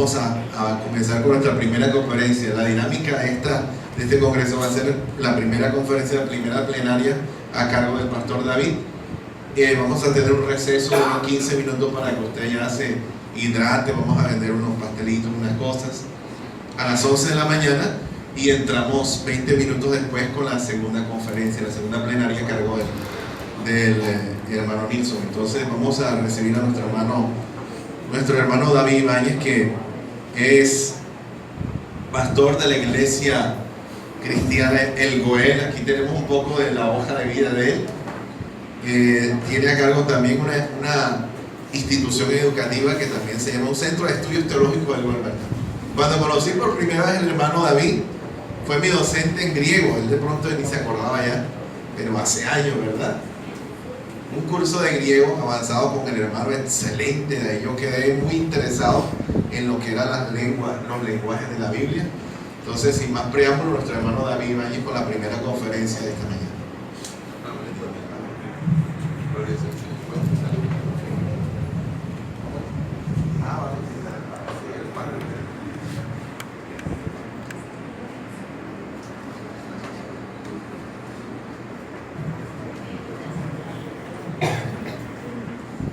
vamos a comenzar con nuestra primera conferencia. La dinámica de este congreso va a ser la primera conferencia, la primera plenaria a cargo del pastor David. Vamos a tener un receso de unos 15 minutos para que usted ya se hidrate. Vamos a vender unos pastelitos, unas cosas a las 11 de la mañana y entramos 20 minutos después con la segunda conferencia, la segunda plenaria a cargo del hermano Nilsson. Entonces vamos a recibir a nuestro hermano David Ibáñez, que es pastor de la iglesia cristiana El Goel. Aquí tenemos un poco de la hoja de vida de él. Tiene a cargo también una institución educativa que también se llama un Centro de Estudios Teológicos del Goel. Cuando conocí por primera vez al hermano David, fue mi docente en griego. Él de pronto ni se acordaba ya, pero hace años, ¿verdad? Un curso de griego avanzado con el hermano, excelente. De ahí yo quedé muy interesado en lo que eran los lenguajes de la Biblia. Entonces, sin más preámbulo, nuestro hermano David Ibáñez con la primera conferencia de esta mañana.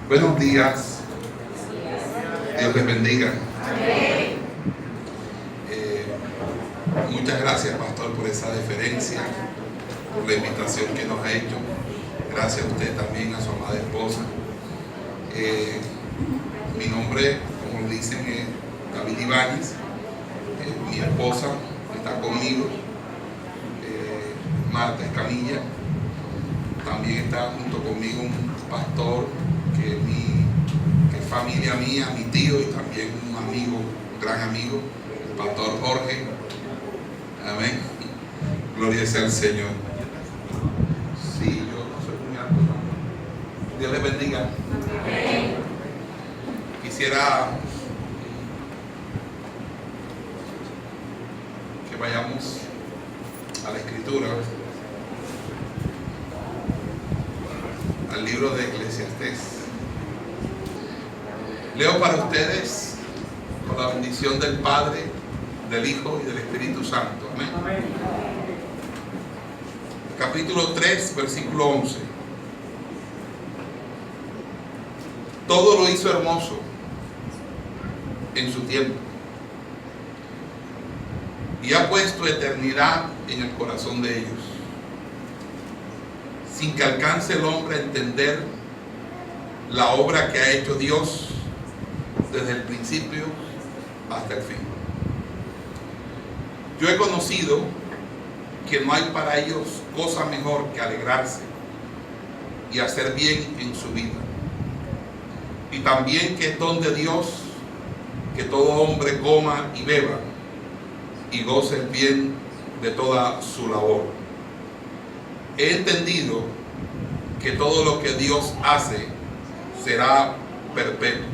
Buenos días. Dios les bendiga. Muchas gracias, pastor, por esa deferencia, por la invitación que nos ha hecho. Gracias a usted también, a su amada esposa. Mi nombre, como dicen, es David Ibáñez. Mi esposa está conmigo, Marta Escamilla. También está junto conmigo un pastor que es familia mía, mi tío, y también un amigo, un gran amigo, el pastor Jorge. Amén. Gloria sea al Señor. Sí, yo no soy muy alto. Dios les bendiga. Amén. Quisiera que vayamos a la Escritura, al libro de Eclesiastés. Leo para ustedes con la bendición del Padre, del Hijo y del Espíritu Santo. Amén. Amén. Capítulo 3, versículo 11. Todo lo hizo hermoso en su tiempo y ha puesto eternidad en el corazón de ellos, sin que alcance el hombre a entender la obra que ha hecho Dios desde el principio hasta el fin. Yo he conocido que no hay para ellos cosa mejor que alegrarse y hacer bien en su vida. Y también que es don de Dios que todo hombre coma y beba y goce el bien de toda su labor. He entendido que todo lo que Dios hace será perpetuo.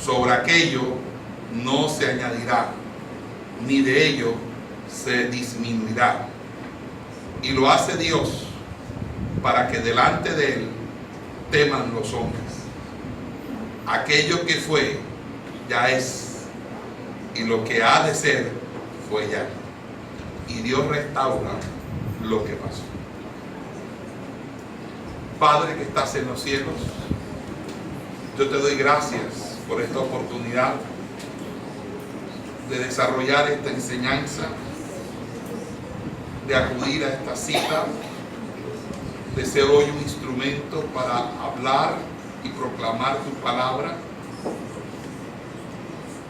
Sobre aquello no se añadirá, ni de ello se disminuirá. Y lo hace Dios para que delante de Él teman los hombres. Aquello que fue, ya es, y lo que ha de ser, fue ya. Y Dios restaura lo que pasó. Padre que estás en los cielos, yo te doy gracias por esta oportunidad de desarrollar esta enseñanza, de acudir a esta cita, de ser hoy un instrumento para hablar y proclamar tu palabra.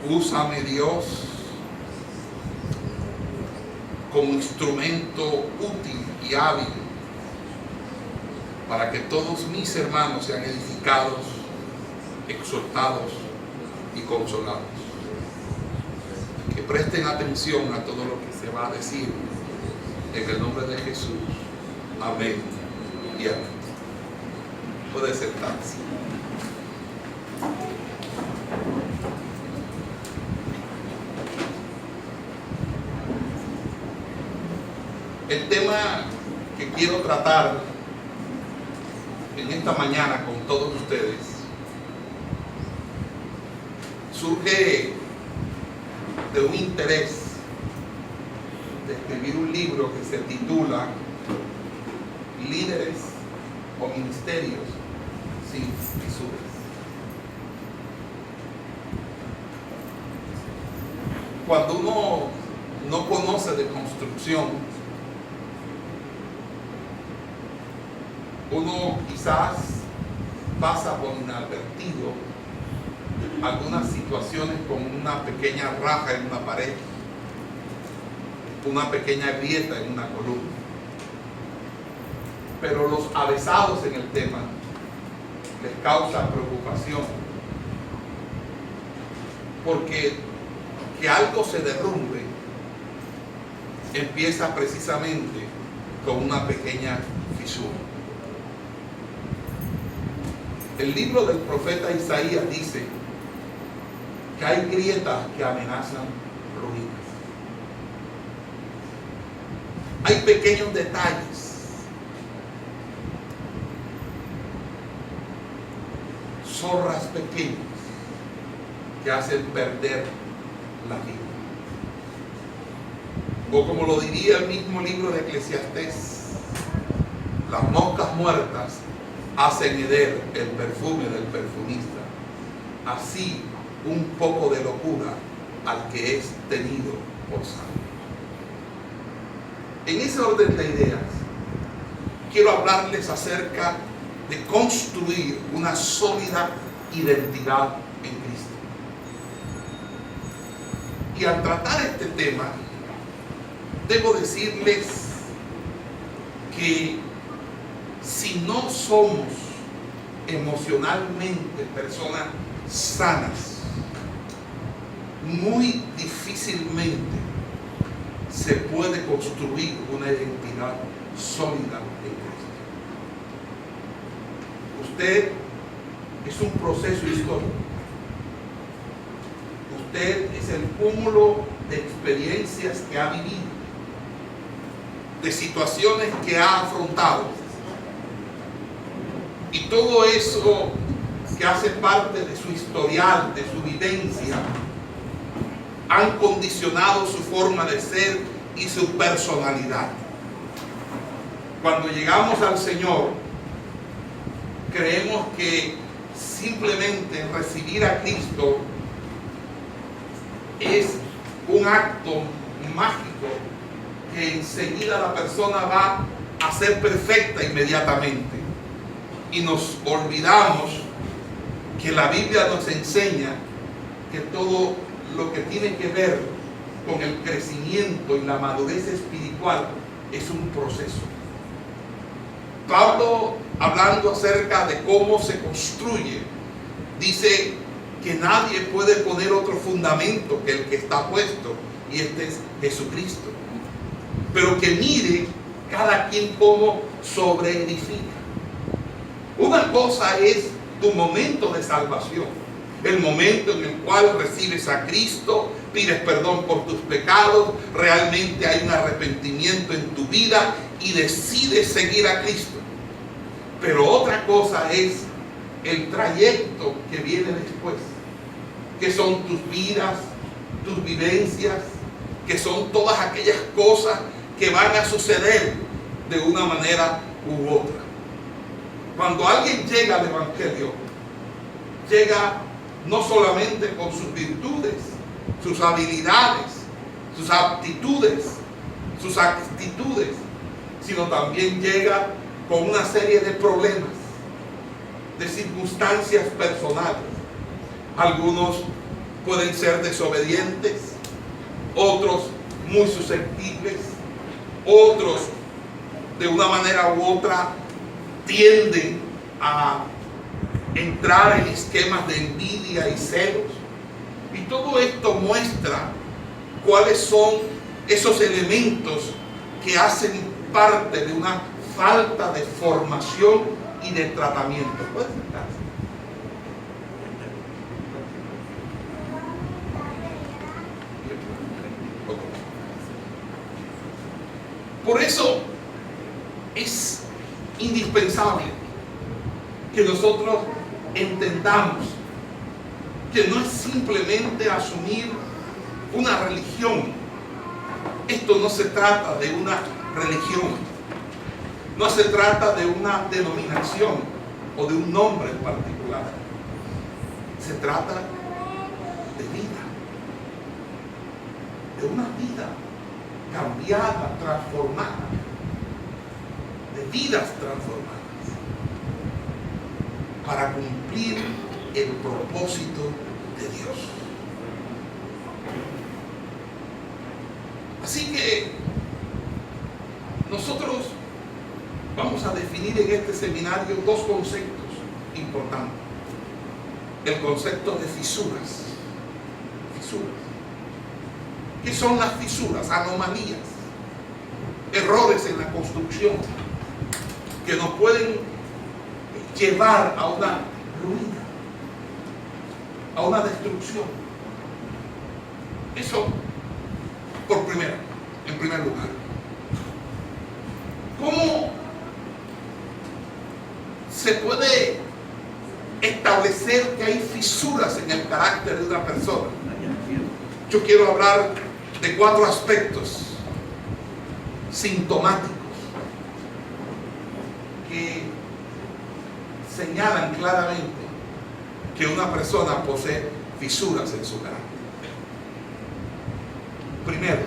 Úsame, Dios, como instrumento útil y hábil para que todos mis hermanos sean edificados, exhortados y consolados. Que presten atención a todo lo que se va a decir en el nombre de Jesús. Amén y amén. Puede sentarse. El tema que quiero tratar en esta mañana con todos ustedes surge de un interés de escribir un libro que se titula Líderes o Ministerios sin Fisuras. Cuando uno no conoce de construcción, uno quizás pasa por inadvertido algunas situaciones con una pequeña raja en una pared, una pequeña grieta en una columna. Pero los avesados en el tema les causa preocupación, porque que algo se derrumbe empieza precisamente con una pequeña fisura. El libro del profeta Isaías dice que hay grietas que amenazan ruinas. Hay pequeños detalles, zorras pequeñas que hacen perder la vida. O como lo diría el mismo libro de Eclesiastés, las moscas muertas hacen heder el perfume del perfumista. Así un poco de locura al que es tenido por sabio. En ese orden de ideas, quiero hablarles acerca de construir una sólida identidad en Cristo. Y al tratar este tema, debo decirles que si no somos emocionalmente personas sanas, muy difícilmente se puede construir una identidad sólida en Cristo. Usted es un proceso histórico. Usted es el cúmulo de experiencias que ha vivido, de situaciones que ha afrontado. Y todo eso que hace parte de su historial, de su vivencia, han condicionado su forma de ser y su personalidad. Cuando llegamos al Señor, creemos que simplemente recibir a Cristo es un acto mágico que enseguida la persona va a ser perfecta inmediatamente. Y nos olvidamos que la Biblia nos enseña que todo lo que tiene que ver con el crecimiento y la madurez espiritual es un proceso. Pablo, hablando acerca de cómo se construye, dice que nadie puede poner otro fundamento que el que está puesto, y este es Jesucristo. Pero que mire cada quien cómo sobreedifica. Una cosa es tu momento de salvación, el momento en el cual recibes a Cristo, pides perdón por tus pecados, realmente hay un arrepentimiento en tu vida y decides seguir a Cristo. Pero otra cosa es el trayecto que viene después, que son tus vidas, tus vivencias, que son todas aquellas cosas que van a suceder de una manera u otra. Cuando alguien llega al Evangelio, llega no solamente con sus virtudes, sus habilidades, sus aptitudes, sus actitudes, sino también llega con una serie de problemas, de circunstancias personales. Algunos pueden ser desobedientes, otros muy susceptibles, otros de una manera u otra tienden a entrar en esquemas de envidia y celos. Y todo esto muestra cuáles son esos elementos que hacen parte de una falta de formación y de tratamiento. ¿Puedes sentarse? Por eso es indispensable que nosotros entendamos que no es simplemente asumir una religión. Esto no se trata de una religión, no se trata de una denominación o de un nombre en particular. Se trata de vida, de una vida cambiada, transformada, de vidas transformadas, para cumplir el propósito de Dios. Así que nosotros vamos a definir en este seminario dos conceptos importantes. El concepto de fisuras. Fisuras. ¿Qué son las fisuras? Anomalías, errores en la construcción que nos pueden llevar a una ruina, a una destrucción. Eso en primer lugar. ¿Cómo se puede establecer que hay fisuras en el carácter de una persona? Yo quiero hablar de 4 aspectos sintomáticos que señalan claramente que una persona posee fisuras en su carácter. Primero,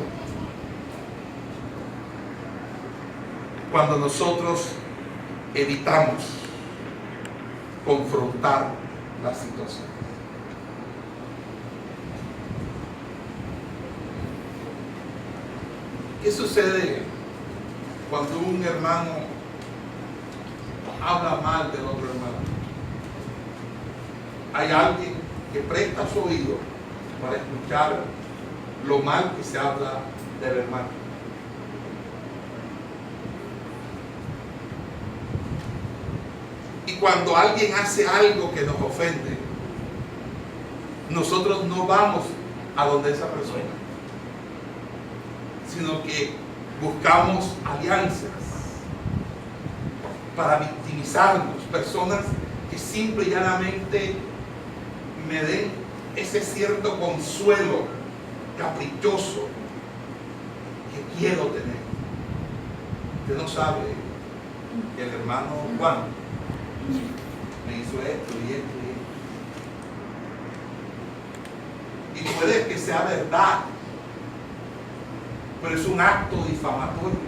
cuando nosotros evitamos confrontar la situación. ¿Qué sucede cuando un hermano habla mal del otro hermano? Hay alguien que presta su oído para escuchar lo mal que se habla del hermano. Y cuando alguien hace algo que nos ofende, nosotros no vamos a donde esa persona, sino que buscamos alianzas para victimizarnos, personas que simple y llanamente me den ese cierto consuelo caprichoso que quiero tener. Usted no sabe que el hermano Juan me hizo esto y esto y esto. Y puede que sea verdad, pero es un acto difamatorio.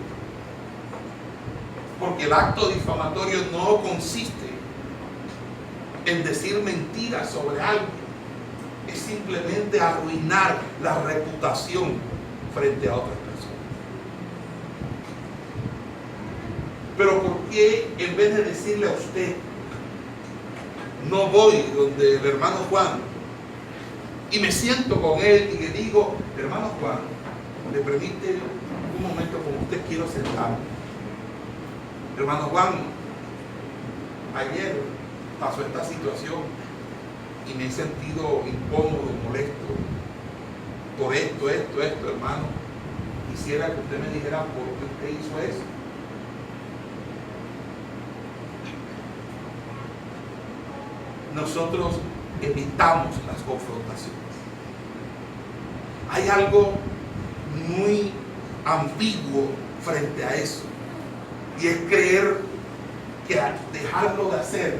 Porque el acto difamatorio no consiste en decir mentiras sobre alguien. Es simplemente arruinar la reputación frente a otras personas. Pero ¿por qué en vez de decirle a usted, no voy donde el hermano Juan y me siento con él y le digo, hermano Juan, ¿me permite un momento con usted? Quiero sentarme. Hermano Juan, ayer pasó esta situación y me he sentido incómodo, molesto por esto, hermano. Quisiera que usted me dijera por qué usted hizo eso. Nosotros evitamos las confrontaciones. Hay algo muy ambiguo frente a eso, y es creer que al dejarlo de hacer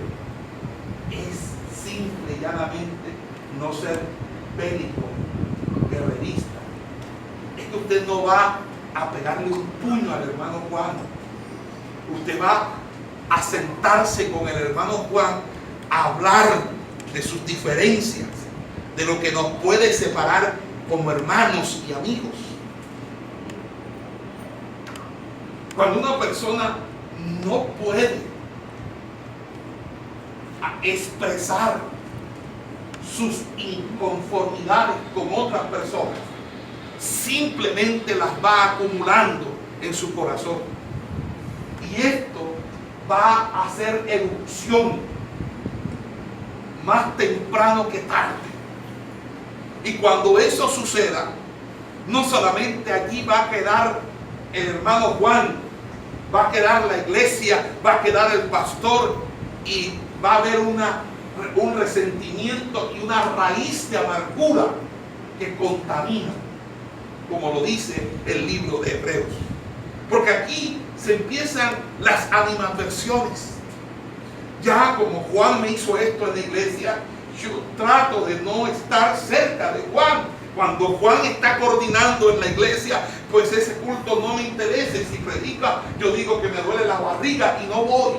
es simple y llanamente no ser bélico, guerrerista. Es que usted no va a pegarle un puño al hermano Juan. Usted va a sentarse con el hermano Juan a hablar de sus diferencias, de lo que nos puede separar como hermanos y amigos. Cuando una persona no puede expresar sus inconformidades con otras personas, simplemente las va acumulando en su corazón. Y esto va a hacer erupción más temprano que tarde. Y cuando eso suceda, no solamente allí va a quedar el hermano Juan, va a quedar la iglesia, va a quedar el pastor, y va a haber un resentimiento y una raíz de amargura que contaminan, como lo dice el libro de Hebreos. Porque aquí se empiezan las animadversiones. Ya como Juan me hizo esto en la iglesia, yo trato de no estar cerca de Juan. Cuando Juan está coordinando en la iglesia, pues ese culto no me interesa. Si predica, yo digo que me duele la barriga y no voy.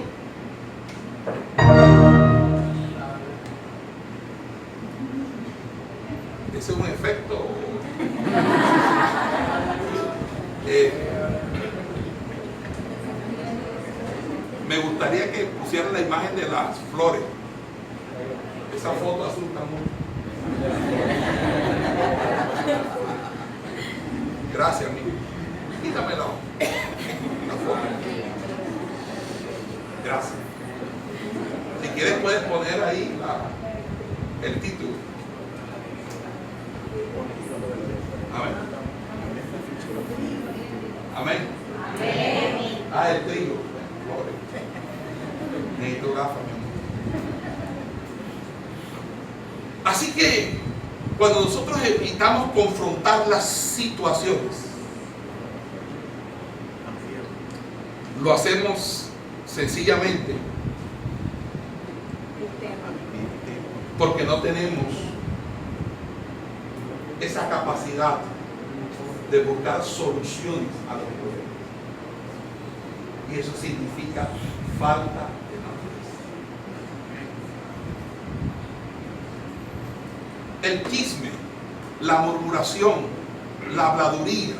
Ese es un efecto. Me gustaría que pusieran la imagen de las flores. Esa foto asusta mucho. Gracias, amigo. Quítamela. La foto. Gracias. Si quieres puedes poner ahí el título. Amén. Amén. Ah, el trigo. Necesito gafas, mi amor. Así que cuando nosotros evitamos confrontar las situaciones, lo hacemos sencillamente porque no tenemos esa capacidad de buscar soluciones a los problemas. Y eso significa falta de madurez. El chisme, la murmuración, la habladuría,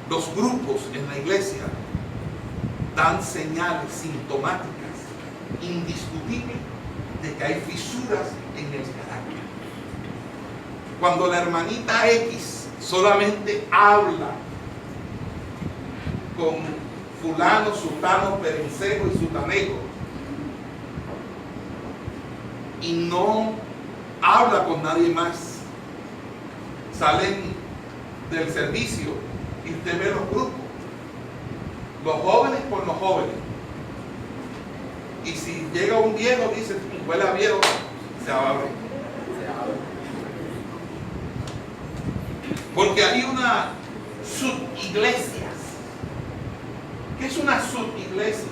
los grupos en la iglesia dan señales sintomáticas indiscutibles de que hay fisuras en el carácter. Cuando la hermanita X solamente habla con fulano, sutano, perencejo y sutanejo y no habla con nadie más, salen del servicio y usted ve los grupos, los jóvenes con los jóvenes, y si llega un viejo dice huele a viejo, se abre. Porque hay una subiglesia. ¿Qué es una subiglesia?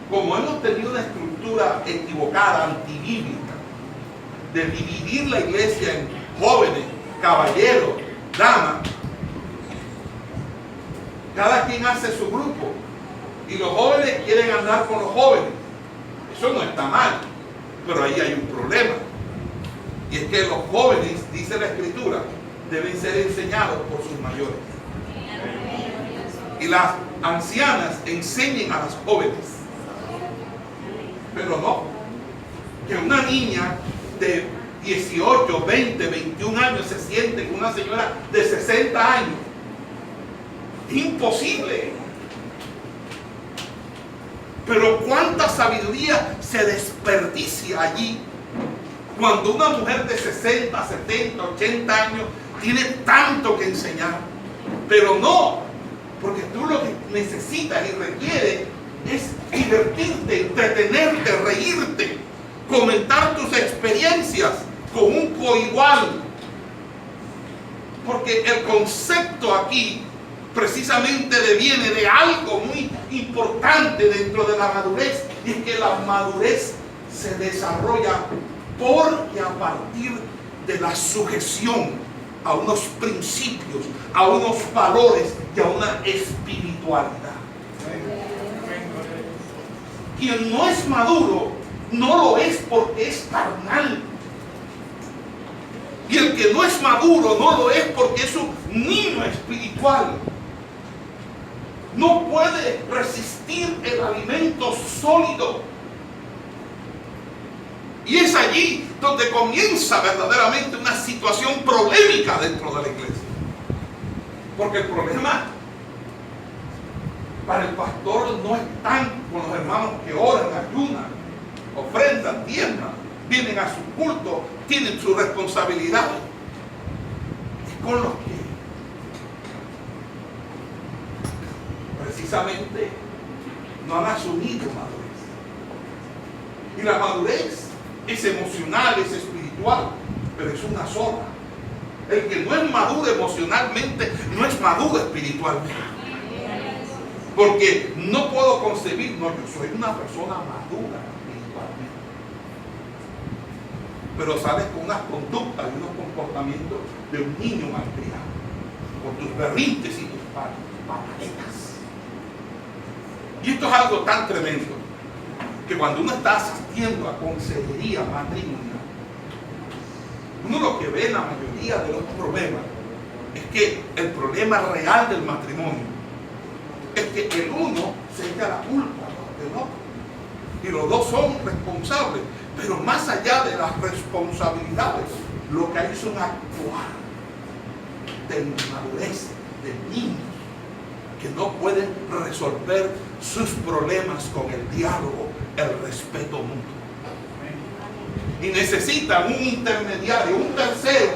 Como hemos tenido una estructura equivocada, antibíblica, de dividir la iglesia en jóvenes, caballeros, damas, cada quien hace su grupo y los jóvenes quieren andar con los jóvenes. Eso no está mal, pero ahí hay un problema. Y es que los jóvenes, dice la Escritura, deben ser enseñados por sus mayores. Y las ancianas enseñen a las jóvenes. Pero no, que una niña de 18, 20, 21 años se siente con una señora de 60 años. Imposible. Pero cuánta sabiduría se desperdicia allí cuando una mujer de 60, 70, 80 años tiene tanto que enseñar. Pero no, porque tú lo que necesitas y requieres es divertirte, entretenerte, reírte, comentar tus experiencias con un coigual. Porque el concepto aquí precisamente deviene de algo muy importante dentro de la madurez, y es que la madurez se desarrolla por y a partir de la sujeción a unos principios, a unos valores y a una espiritualidad. Quien no es maduro no lo es porque es carnal. Y el que no es maduro no lo es porque es un niño espiritual. No puede resistir el alimento sólido. Y es allí donde comienza verdaderamente una situación problemática dentro de la iglesia. Porque el problema para el pastor no están con los hermanos que oran, ayunan, ofrendan, diezman, vienen a su culto, tienen su responsabilidad. Es con los que precisamente no han asumido madurez. Y la madurez es emocional, es espiritual, pero es una sola. El que no es maduro emocionalmente, no es maduro espiritualmente. Porque no puedo concebir, no, yo soy una persona madura espiritualmente. Pero sales con unas conductas y unos comportamientos de un niño malcriado, con tus berrinches y tus pataletas. Y esto es algo tan tremendo, que cuando uno está asistiendo a consejería matrimonial, uno lo que ve en la mayoría de los problemas es que el problema real del matrimonio es que el uno se echa la culpa del otro y los dos son responsables, pero más allá de las responsabilidades, lo que hay es un actuar de inmadurez, de niños que no pueden resolver sus problemas con el diálogo, el respeto mutuo. Y necesitan un intermediario, un tercero,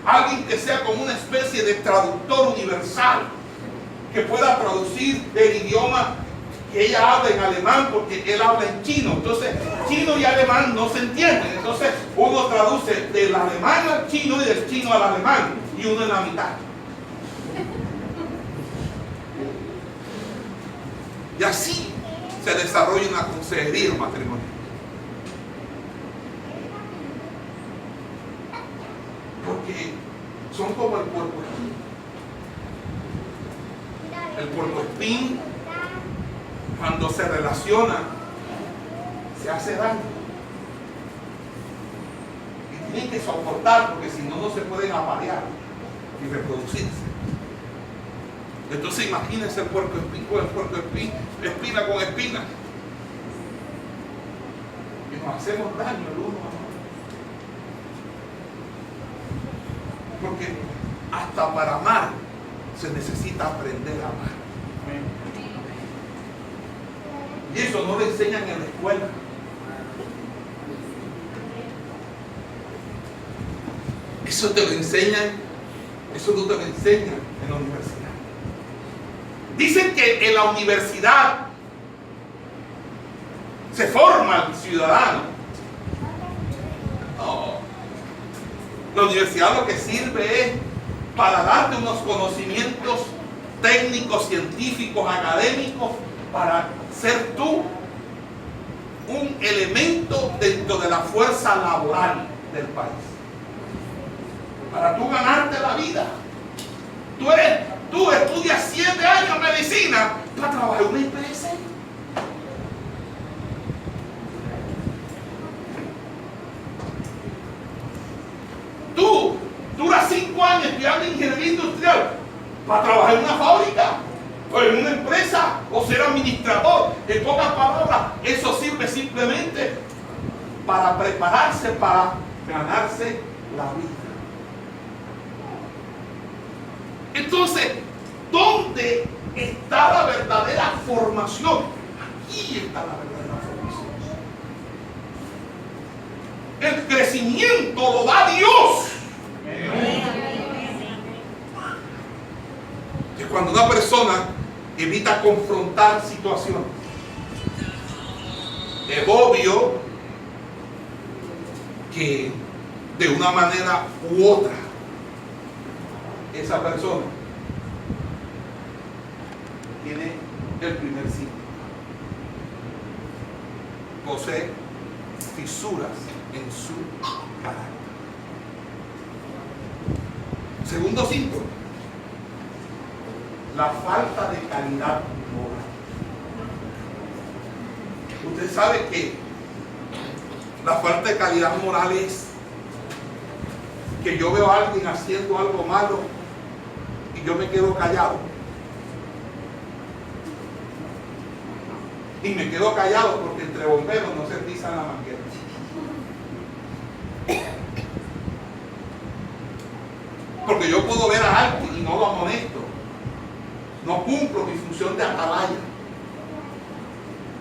alguien que sea como una especie de traductor universal, que pueda traducir el idioma que ella habla en alemán, porque él habla en chino. Entonces, chino y alemán no se entienden. Entonces, uno traduce del alemán al chino y del chino al alemán, y uno en la mitad. Y así se desarrolla una consejería matrimonial. Porque son como el puercoespín. El puercoespín, cuando se relaciona, se hace daño. Y tienen que soportar, porque si no, no se pueden aparear y reproducirse. Entonces imagínense el puercoespín con el puercoespín, espina con espina. Y nos hacemos daño el uno al otro. Porque hasta para amar se necesita aprender a amar. Y eso no lo enseñan en la escuela. Eso te lo enseñan, eso no te lo enseñan en la universidad. Dicen que en la universidad se forma el ciudadano. No. La universidad lo que sirve es para darte unos conocimientos técnicos, científicos, académicos, para ser tú un elemento dentro de la fuerza laboral del país. Para tú ganarte la vida. Tú estudias 7 años medicina para trabajar en una IPS. Tú duras 5 años estudiando ingeniería industrial para trabajar en una fábrica o en una empresa o ser administrador. En pocas palabras, eso sirve simplemente para prepararse para ganarse la vida. Entonces, ¿dónde está la verdadera formación? Aquí está la verdadera formación. El crecimiento lo da Dios. Que cuando una persona evita confrontar situaciones, es obvio que de una manera u otra esa persona tiene el primer síntoma. Posee fisuras en su carácter. Segundo síntoma, la falta de calidad moral. Usted sabe que la falta de calidad moral es que yo veo a alguien haciendo algo malo y yo me quedo callado. Y me quedo callado porque entre bomberos no se pisan la manguera. Porque yo puedo ver a alguien y no lo amonesto. No cumplo mi función de atalaya.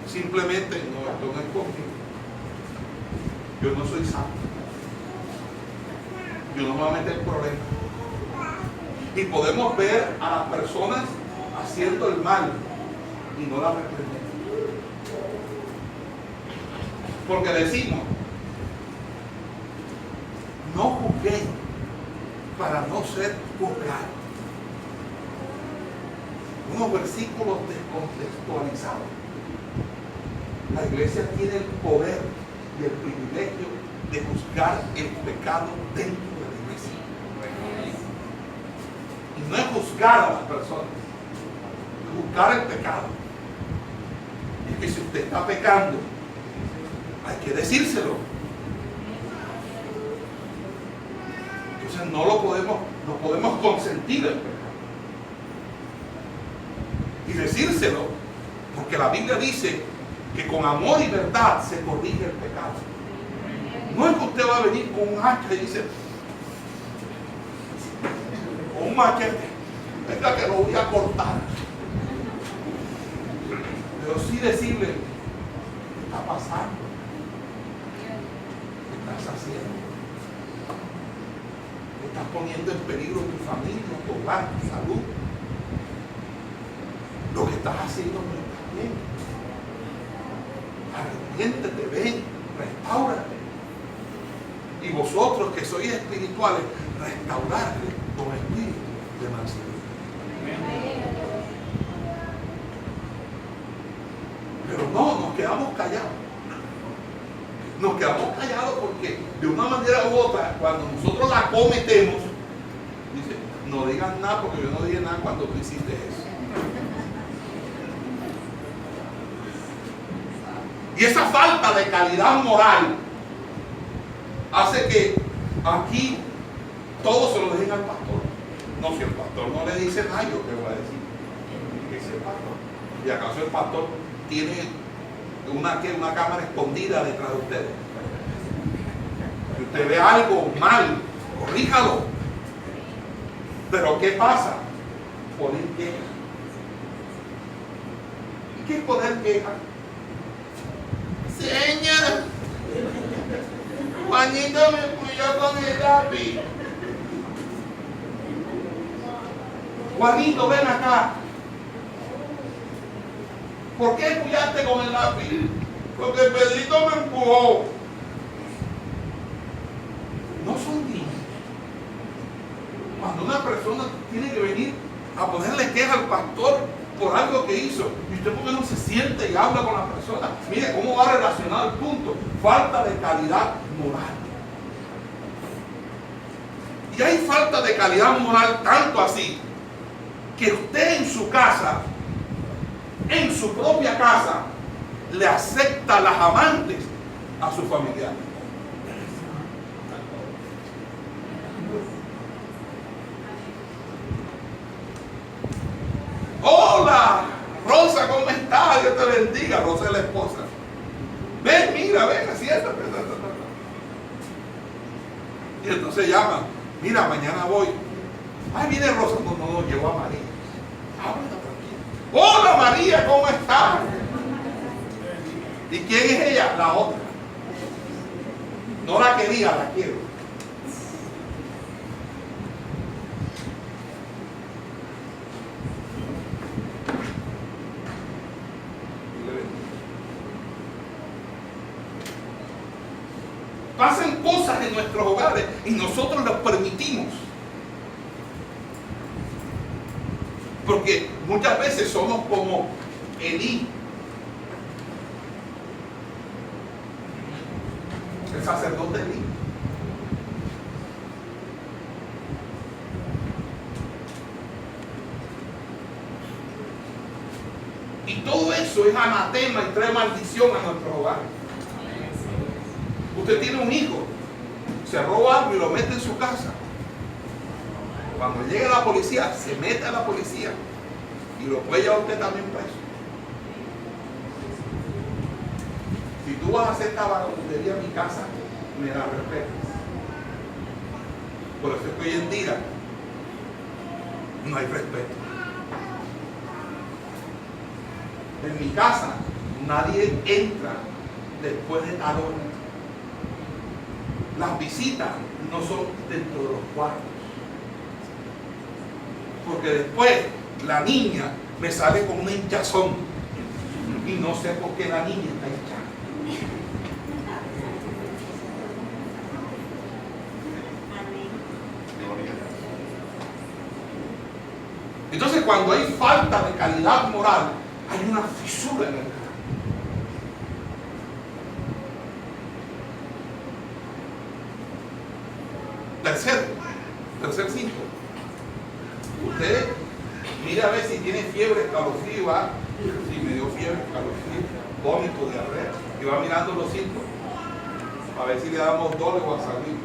Simplemente, no, esto no es conmigo. Yo no soy santo. Yo no me voy a meter en problemas. Y podemos ver a las personas haciendo el mal y no la reprendemos. Porque decimos, no juzgué para no ser juzgado. Unos versículos descontextualizados. La iglesia tiene el poder y el privilegio de juzgar el pecado dentro de la iglesia. Y no es juzgar a las personas, es juzgar el pecado. Es que si usted está pecando, hay que decírselo. Entonces no podemos consentir el pecado. Y decírselo, porque la Biblia dice que con amor y verdad se corrige el pecado. No es que usted va a venir con un hacha y dice, con un machete, venga que lo voy a cortar. Pero sí decirle, ¿qué está pasando? ¿Qué estás haciendo? ¿Qué estás poniendo en peligro tu familia, tu hogar, tu salud? Lo que estás haciendo no está bien. Arrepiéntete, ven, restáurate. Y vosotros que sois espirituales, restaurarle con espíritu de mansedumbre. Pero no, nos quedamos callados. Nos quedamos callados porque de una manera u otra, cuando nosotros la cometemos, dice, no digas nada porque yo no dije nada cuando tú hiciste eso. Y esa falta de calidad moral hace que aquí todos se lo dejen al pastor. No, si el pastor no le dice nada, yo te voy a decir que es el pastor. ¿Y acaso el pastor tiene una cámara escondida detrás de ustedes? Si usted ve algo mal, corríjalo. Pero ¿qué pasa? Poner queja. ¿Y qué es poner queja? Señor, Juanito me puyó con el lápiz. Juanito, ven acá. ¿Por qué puyaste con el lápiz? Porque Pedrito me empujó. No son niños. Cuando una persona tiene que venir a ponerle queja al pastor por algo que hizo, y usted porque no se siente y habla con la persona, mire cómo va relacionado el punto, falta de calidad moral. Y hay falta de calidad moral tanto así que usted en su casa, en su propia casa, le acepta las amantes a sus familiares. Hola, Rosa, ¿cómo estás? Dios te bendiga. Rosa es la esposa. Ven, mira, ven, siéntate. Y entonces llama, mira, mañana voy. Ay, viene Rosa. No, llevo a María. Ah, bueno, tranquilo. Hola, María, ¿cómo estás? ¿Y quién es ella? La otra. No la quería, la quiero. Pasan cosas en nuestros hogares y nosotros las permitimos. Porque muchas veces somos como Elí, el sacerdote Elí. Y todo eso es anatema y trae maldición a nuestros hogares. Usted tiene un hijo, se roba algo y lo mete en su casa. Cuando llega la policía, se mete a la policía y lo puede llevar usted también preso. Si tú vas a hacer tabacabutería en mi casa, me la respetas. Por eso es que hoy en día no hay respeto. En mi casa nadie entra después de tal hora. Las visitas no son dentro de los cuartos. Porque después la niña me sale con una hinchazón. Y no sé por qué la niña está hinchada. Entonces, cuando hay falta de calidad moral, hay una fisura en el carácter. Tercer síntoma. Usted mira a ver si tiene fiebre, escalofrío, si me dio fiebre, escalofrío, vómito, diarrea, y va mirando los síntomas a ver si le damos dole o a salir.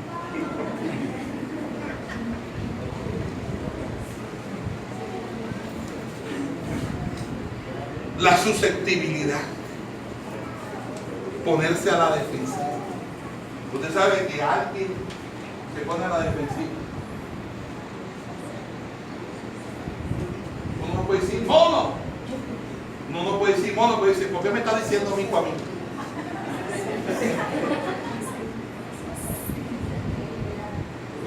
La susceptibilidad, ponerse a la defensiva. Usted sabe que alguien se pone a la defensiva. Uno no puede decir mono. Uno no puede decir mono, puede decir, ¿por qué me está diciendo mico a mí?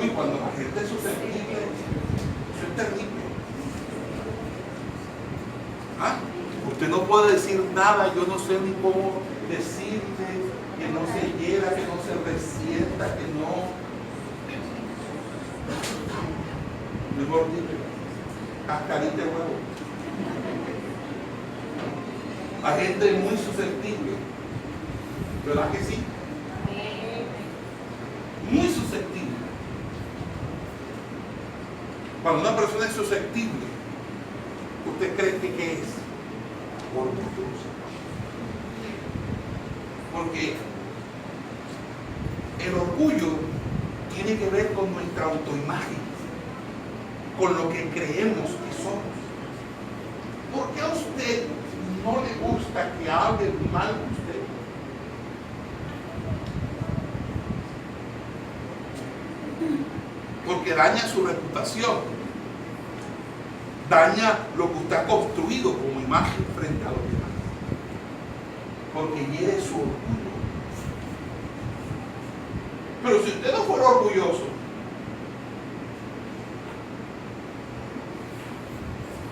Uy, cuando la gente es susceptible, eso es terrible. ¿Ah? Usted no puede decir nada, yo no sé ni cómo decirle que no se hiera, que no se resienta, que no. Mejor dicho, cascarita de huevo. Hay gente muy susceptible, ¿verdad que sí? Muy susceptible. Cuando una persona es susceptible, ¿usted cree que qué es? Orgullosa. Porque el orgullo tiene que ver con nuestra autoimagen, con lo que creemos que somos. ¿Por qué a usted no le gusta que hablen mal de usted? Porque daña su reputación, daña lo que usted ha construido como imagen frente a los demás, porque hiere su orgullo. Pero si usted no fuera orgulloso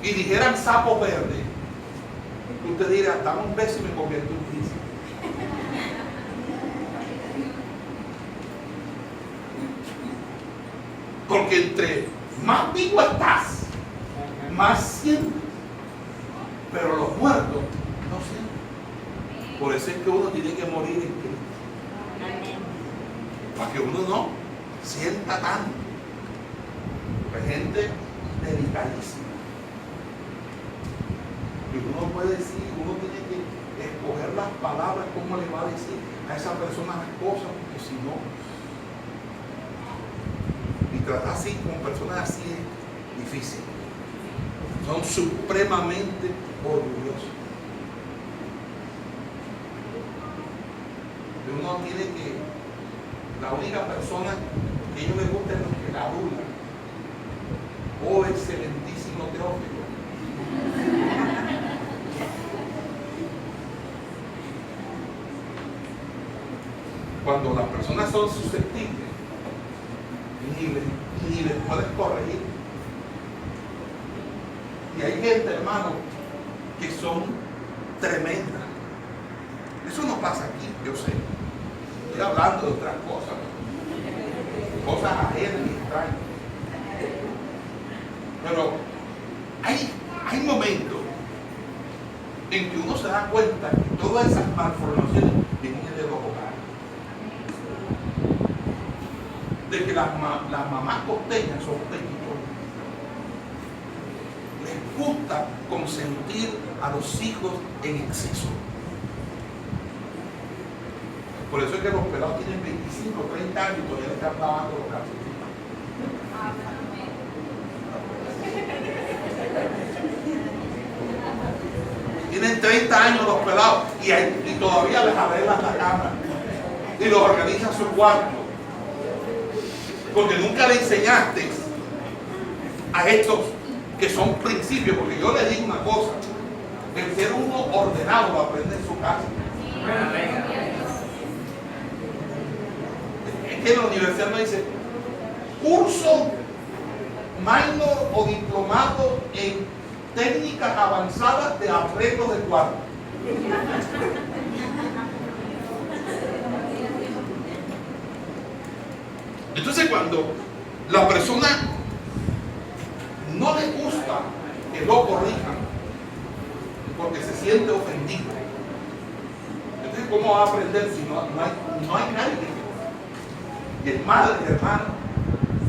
y dijeran sapo verde, usted dirá, dame un beso y me convierto en príncipe. Porque entre más vivo estás, más sientes. Pero los muertos no sienten. Por eso es que uno tiene que morir en Cristo. Para que uno no sienta tanto. Hay gente delicadísima. Y uno puede decir, uno tiene que escoger las palabras, cómo le va a decir a esa persona las cosas, porque si no, y tratar así con personas así es difícil. Son supremamente orgullosos. Y uno tiene que, la única persona que a ellos les gusta es los que la adulan. Oh, excelentísimo Teófilo. Cuando las personas son susceptibles, ni les puedes corregir. Y hay gente, hermano, que son tremendas. Eso no pasa aquí, yo sé. Estoy hablando de otras cosas ajenas y extrañas. Pero hay momentos en que uno se da cuenta que todas esas malformaciones vienen de los hogares. De que las mamás costeñas son pequeñonas. Les gusta consentir a los hijos en exceso. Por eso es que los pelados tienen 25, 30 años y todavía le están lavando los calcetines. Tienen 30 años los pelados y todavía les arreglan la cama y los organizan su cuarto. Porque nunca le enseñaste a estos que son principios, porque yo les digo una cosa, el ser uno ordenado lo aprende en su casa. Es que en la universidad no dice curso minor o diplomado en técnicas avanzadas de arreglo de cuarto. Entonces, cuando la persona no le gusta porque se siente ofendido. Entonces, ¿cómo va a aprender si no hay nadie que le corrija? Y el madre y hermano,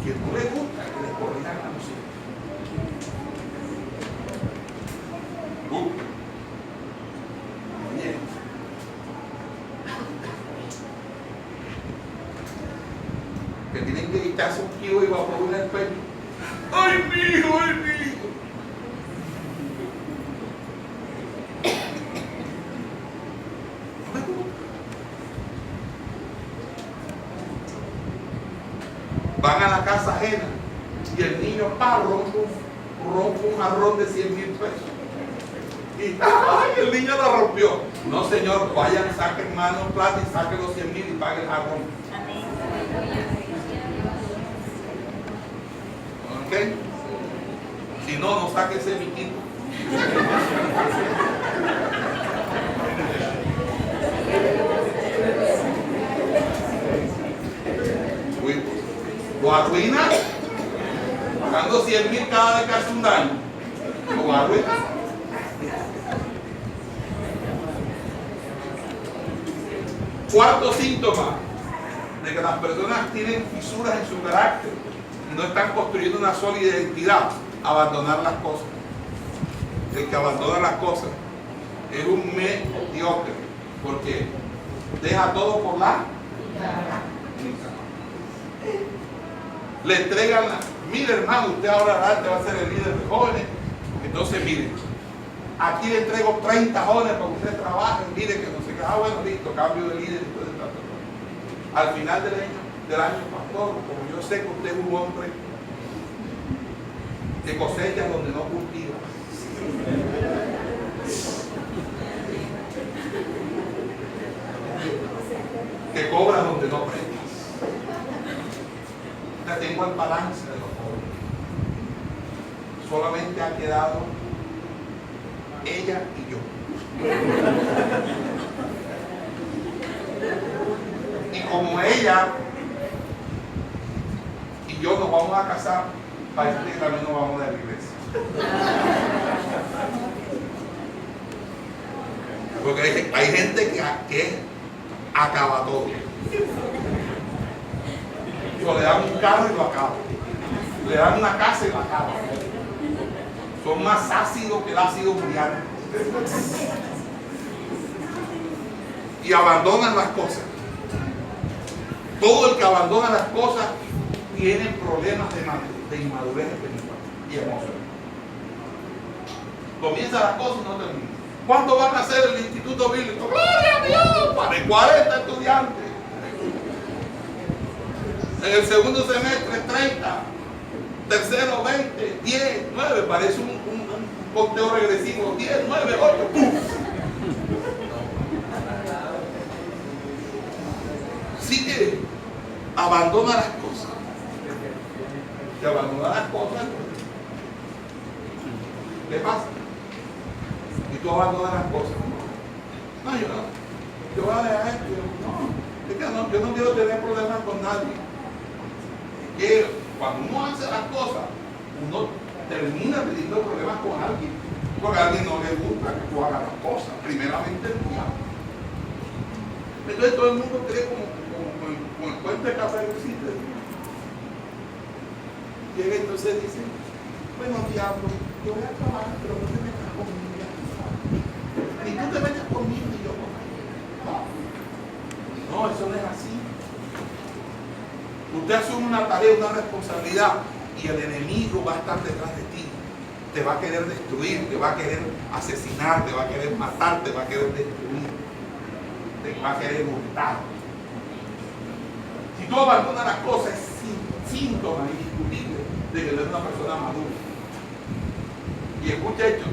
que no le gusta que les corrijan a los hijos. Bien. Que tienen que quitarse un kilo y va a poner el pecho. ¡Ay, mi hijo, ay, mi hijo! Van a la casa ajena y el niño rompe un jarrón de 100,000 pesos. Y ¡ay! El niño lo rompió. No, señor, vayan, saquen mano plata y saquen los 100,000 y paguen el jarrón. ¿Ok? Si no, no saque ese miquito. Lo arruina pagando 100,000 cada vez que hace un daño. Lo arruina. Cuarto síntoma de que las personas tienen fisuras en su carácter y no están construyendo una sólida identidad: abandonar las cosas. El que abandona las cosas es un mediocre, porque deja todo por la mitad. Le entregan mire, hermano, usted ahora adelante va a ser el líder de jóvenes. Entonces, mire, aquí le entrego 30 jóvenes para que usted trabaje. Mire que no sé qué. Bueno, listo, cambio de líder. Al final del año, pastor, como yo sé que usted es un hombre que cosecha donde no cultiva, que cobra donde no prestas. Ya tengo el balance de los jóvenes. Solamente ha quedado ella y yo. Y como ella y yo nos vamos a casar, parece que también nos vamos de la iglesia. Porque hay gente que acaba todo. Le dan un carro y lo acaba. Le dan una casa y lo acaba. Son más ácidos que el ácido muriano. Y abandonan las cosas. Todo el que abandona las cosas tiene problemas de inmadurez espiritual y emocional. Comienza las cosas y no termina. ¿Cuánto van a hacer el instituto bíblico? ¡Gloria a Dios! Para 40 estudiantes. En el segundo semestre 30, tercero 20, 10, 9, parece un conteo regresivo, 10, 9, 8, ¡pum! Sigue, abandona las cosas. Que abandona las cosas, ¿qué pasa? Y tú abandonas las cosas. No, yo voy a dejar esto. No, es que no, yo no quiero tener problemas con nadie. Que cuando uno hace las cosas, uno termina teniendo problemas con alguien, porque a alguien no le gusta que tú hagas las cosas, primeramente el diablo. Entonces todo el mundo cree como el cuento de Caperucita. Llega entonces y dice: bueno, diablo, yo voy a trabajar, pero no te metas conmigo, ya tú sabes. Ni tú te metas conmigo ni yo conmigo. No, eso no es así. Usted asume una tarea, una responsabilidad, y el enemigo va a estar detrás de ti. Te va a querer destruir, te va a querer asesinar, te va a querer matar, te va a querer destruir, te va a querer hurtar. Si tú abandonas las cosas, es síntoma indiscutible de que eres una persona madura. Y escucha esto: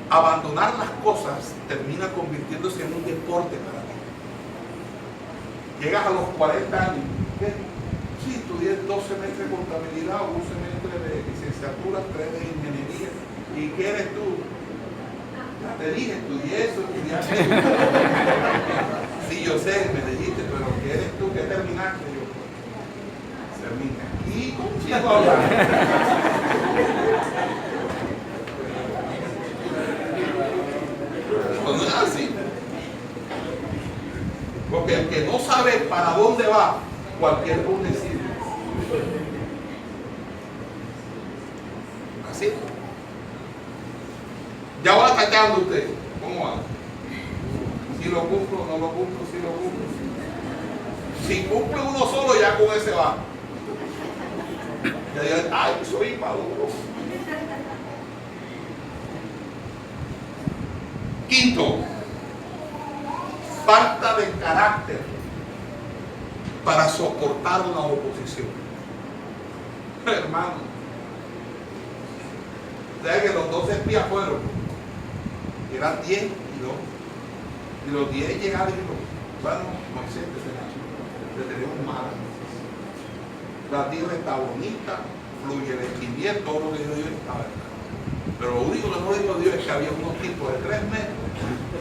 abandonar las cosas termina convirtiéndose en un deporte para ti. Llegas a los 40 años, ¿qué? Sí, estudié 2 semestres de contabilidad, 1 semestre de licenciatura, 3 de ingeniería. ¿Y qué eres tú? Ya te dije, estudié eso, estudié eso. Sí, yo sé, me dijiste, pero ¿qué eres tú? ¿Qué terminaste? Yo, terminé aquí con chico. sabe para dónde va, cualquier bus le sirve. Así. Ya va atacando usted. ¿Cómo va? Si lo cumplo, no lo cumplo, si lo cumplo. Si cumple uno solo, ya con ese va. Ya digan, ay, soy inmaduro. Quinto, falta de carácter para soportar la oposición. Hermano, ¿sabes que los 12 espías fueron? Eran 10 y 2. Y los 10 llegaron y dijeron, bueno, Moisés, te tenemos mala. La tierra está bonita, fluye el esquivier, todo lo que Dios está verdad. Pero lo único que no dijo Dios es que había unos tipos de 3 metros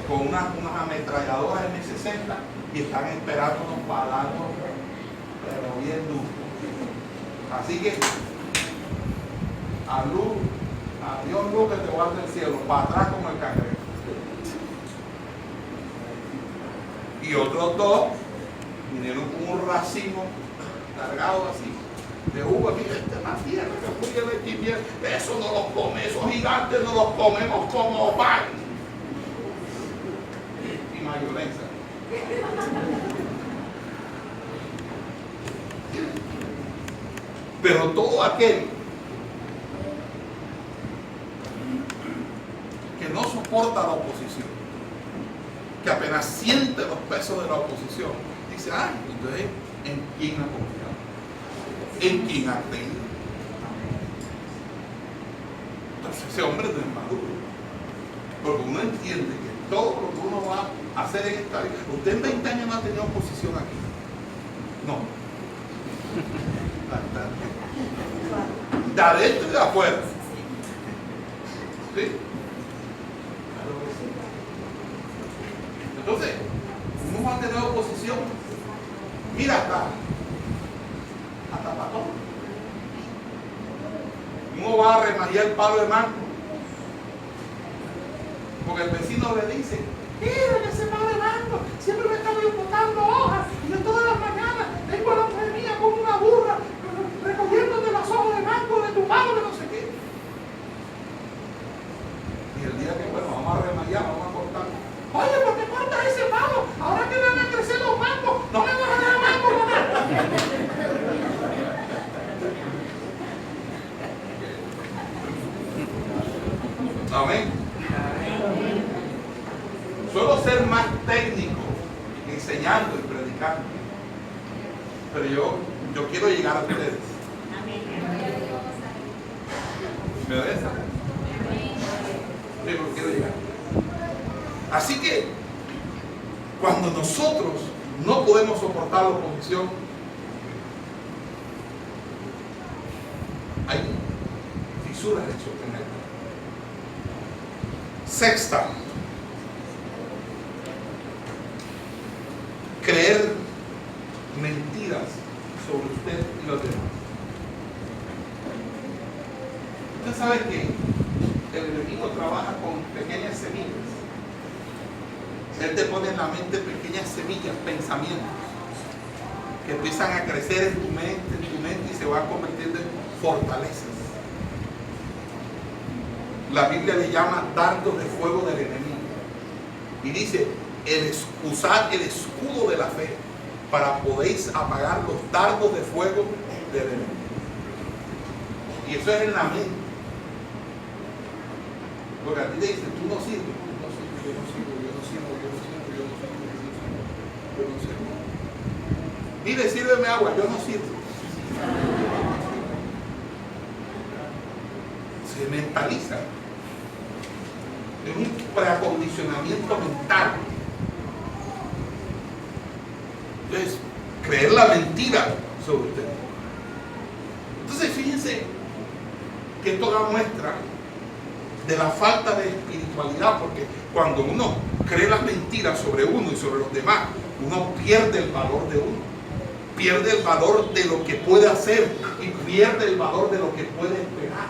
con unas ametralladoras M60 y están esperándonos para darnos, pero bien duro. Así que, a Dios luz que te guarde el cielo, para atrás como el cangrejo. Y otros 2 vinieron con un racimo cargado así de uva. Mira, esta es la tierra que fluye el esquivier. Eso no los come, esos gigantes no los comemos como pan. Y mayonesa. Pero todo aquel que no soporta la oposición, que apenas siente los pesos de la oposición, dice, ay, entonces, ¿en quién ha confiado? ¿En quién ha creído? Entonces ese hombre no es maduro, porque uno entiende que todo lo que uno va a hacer en esta vida, usted en 20 años no ha tenido oposición aquí, no, de adentro y de afuera, ¿sí? Entonces, uno va a tener oposición, mira hasta para todo. Uno va a remagiar el palo de mango, porque el vecino le dice, mira ese palo de mango, siempre me está botando hojas, y yo todas las mañanas tengo a la mujer mía con una burra recogiéndote las hojas de mango de tu padre, no sé qué. Y el día que, bueno, vamos a remagiar, vamos a cortar. Oye, ¿por qué cortas ese palo? Ahora que van a crecer los mangos, no me vas a dar mango, ¿no? Amén. Suelo ser más técnico enseñando y predicando, pero yo quiero llegar a ustedes. ¿Me ves? Yo quiero llegar. Así que cuando nosotros no podemos soportar la oposición, hay fisuras en su carácter. Sexta, creer mentiras sobre usted y los demás. Usted sabe que el enemigo trabaja con pequeñas semillas. Él te pone en la mente pequeñas semillas, pensamientos, que empiezan a crecer en tu mente y se van convirtiendo en fortalezas. La Biblia le llama dardos de fuego del enemigo. Y dice, usar el escudo de la fe para podéis apagar los dardos de fuego del enemigo. Y eso es en la mente. Porque a ti te dice, tú no sirves, yo no sirvo. Dile, sírveme agua, yo no sirvo. Se mentaliza. Es un preacondicionamiento mental. Entonces, creer la mentira sobre usted. Entonces, fíjense que esto da muestra de la falta de espiritualidad, porque cuando uno cree las mentiras sobre uno y sobre los demás, uno pierde el valor de uno, pierde el valor de lo que puede hacer y pierde el valor de lo que puede esperar.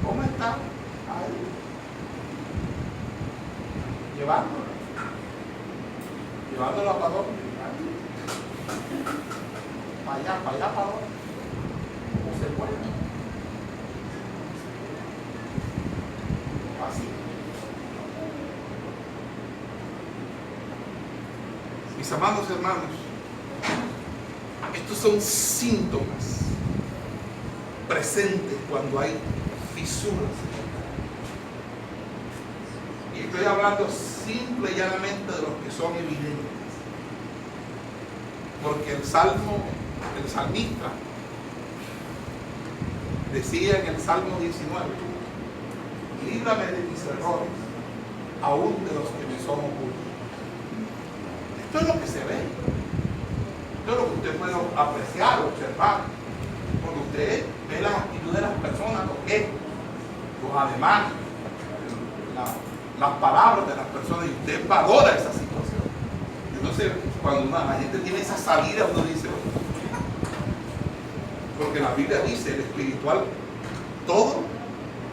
¿Cómo está ahí? Llevándolo. Llevándolo para dónde. Para allá, para dónde. ¿Cómo se puede? Así. Mis amados hermanos, estos son síntomas presentes cuando hay fisuras. Y estoy hablando simple y llanamente de los que son evidentes. Porque el salmista decía en el Salmo 19: líbrame de mis errores, aún de los que me son ocultos. Esto es lo que se ve. Esto es lo que usted puede apreciar, observar. Porque usted ve las actitudes de las personas, los gestos, los ademanes, las palabras de las personas, y usted valora esa situación. Entonces, cuando la gente tiene esa salida, uno dice, porque la Biblia dice, el espiritual todo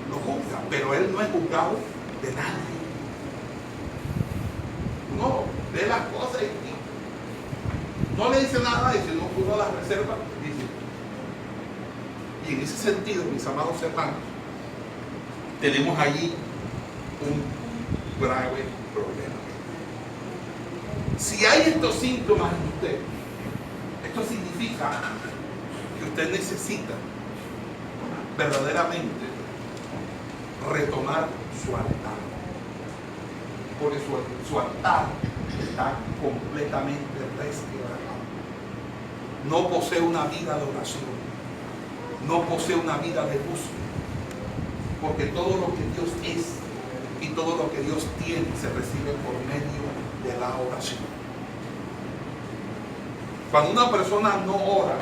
lo juzga, pero él no es juzgado de nadie. Uno ve las cosas y no le dice nada, y si no uno las reserva, dice. Y en ese sentido, mis amados hermanos, tenemos allí un grave problema. Si hay estos síntomas en usted, esto significa que usted necesita verdaderamente retomar su altar, porque su altar está completamente resquebrajado. No posee una vida de oración, no posee una vida de búsqueda, porque todo lo que Dios es y todo lo que Dios tiene se recibe por medio de la oración. Cuando una persona no ora,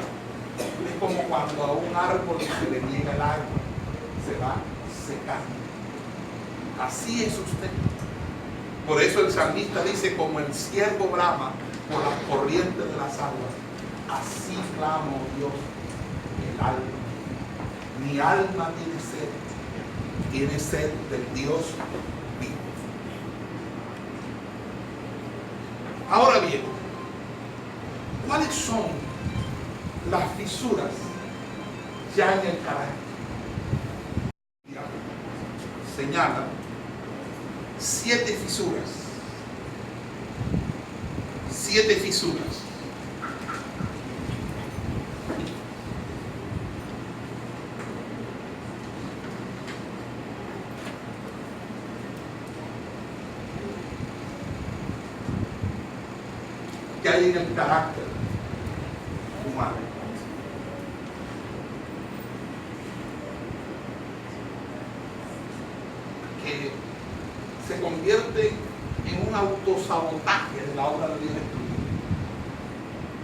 es como cuando a un árbol se le niega el agua, se va secando. Así es usted. Por eso el salmista dice: como el ciervo brama por las corrientes de las aguas, así clamo, Dios, el alma. Mi alma tiene sed del Dios vivo. Ahora bien, ¿cuáles son las fisuras ya en el carácter? Señala 7 fisuras. 7 fisuras. Que hay en el carácter humano. Que se convierte en un autosabotaje de la obra de Dios en tu vida.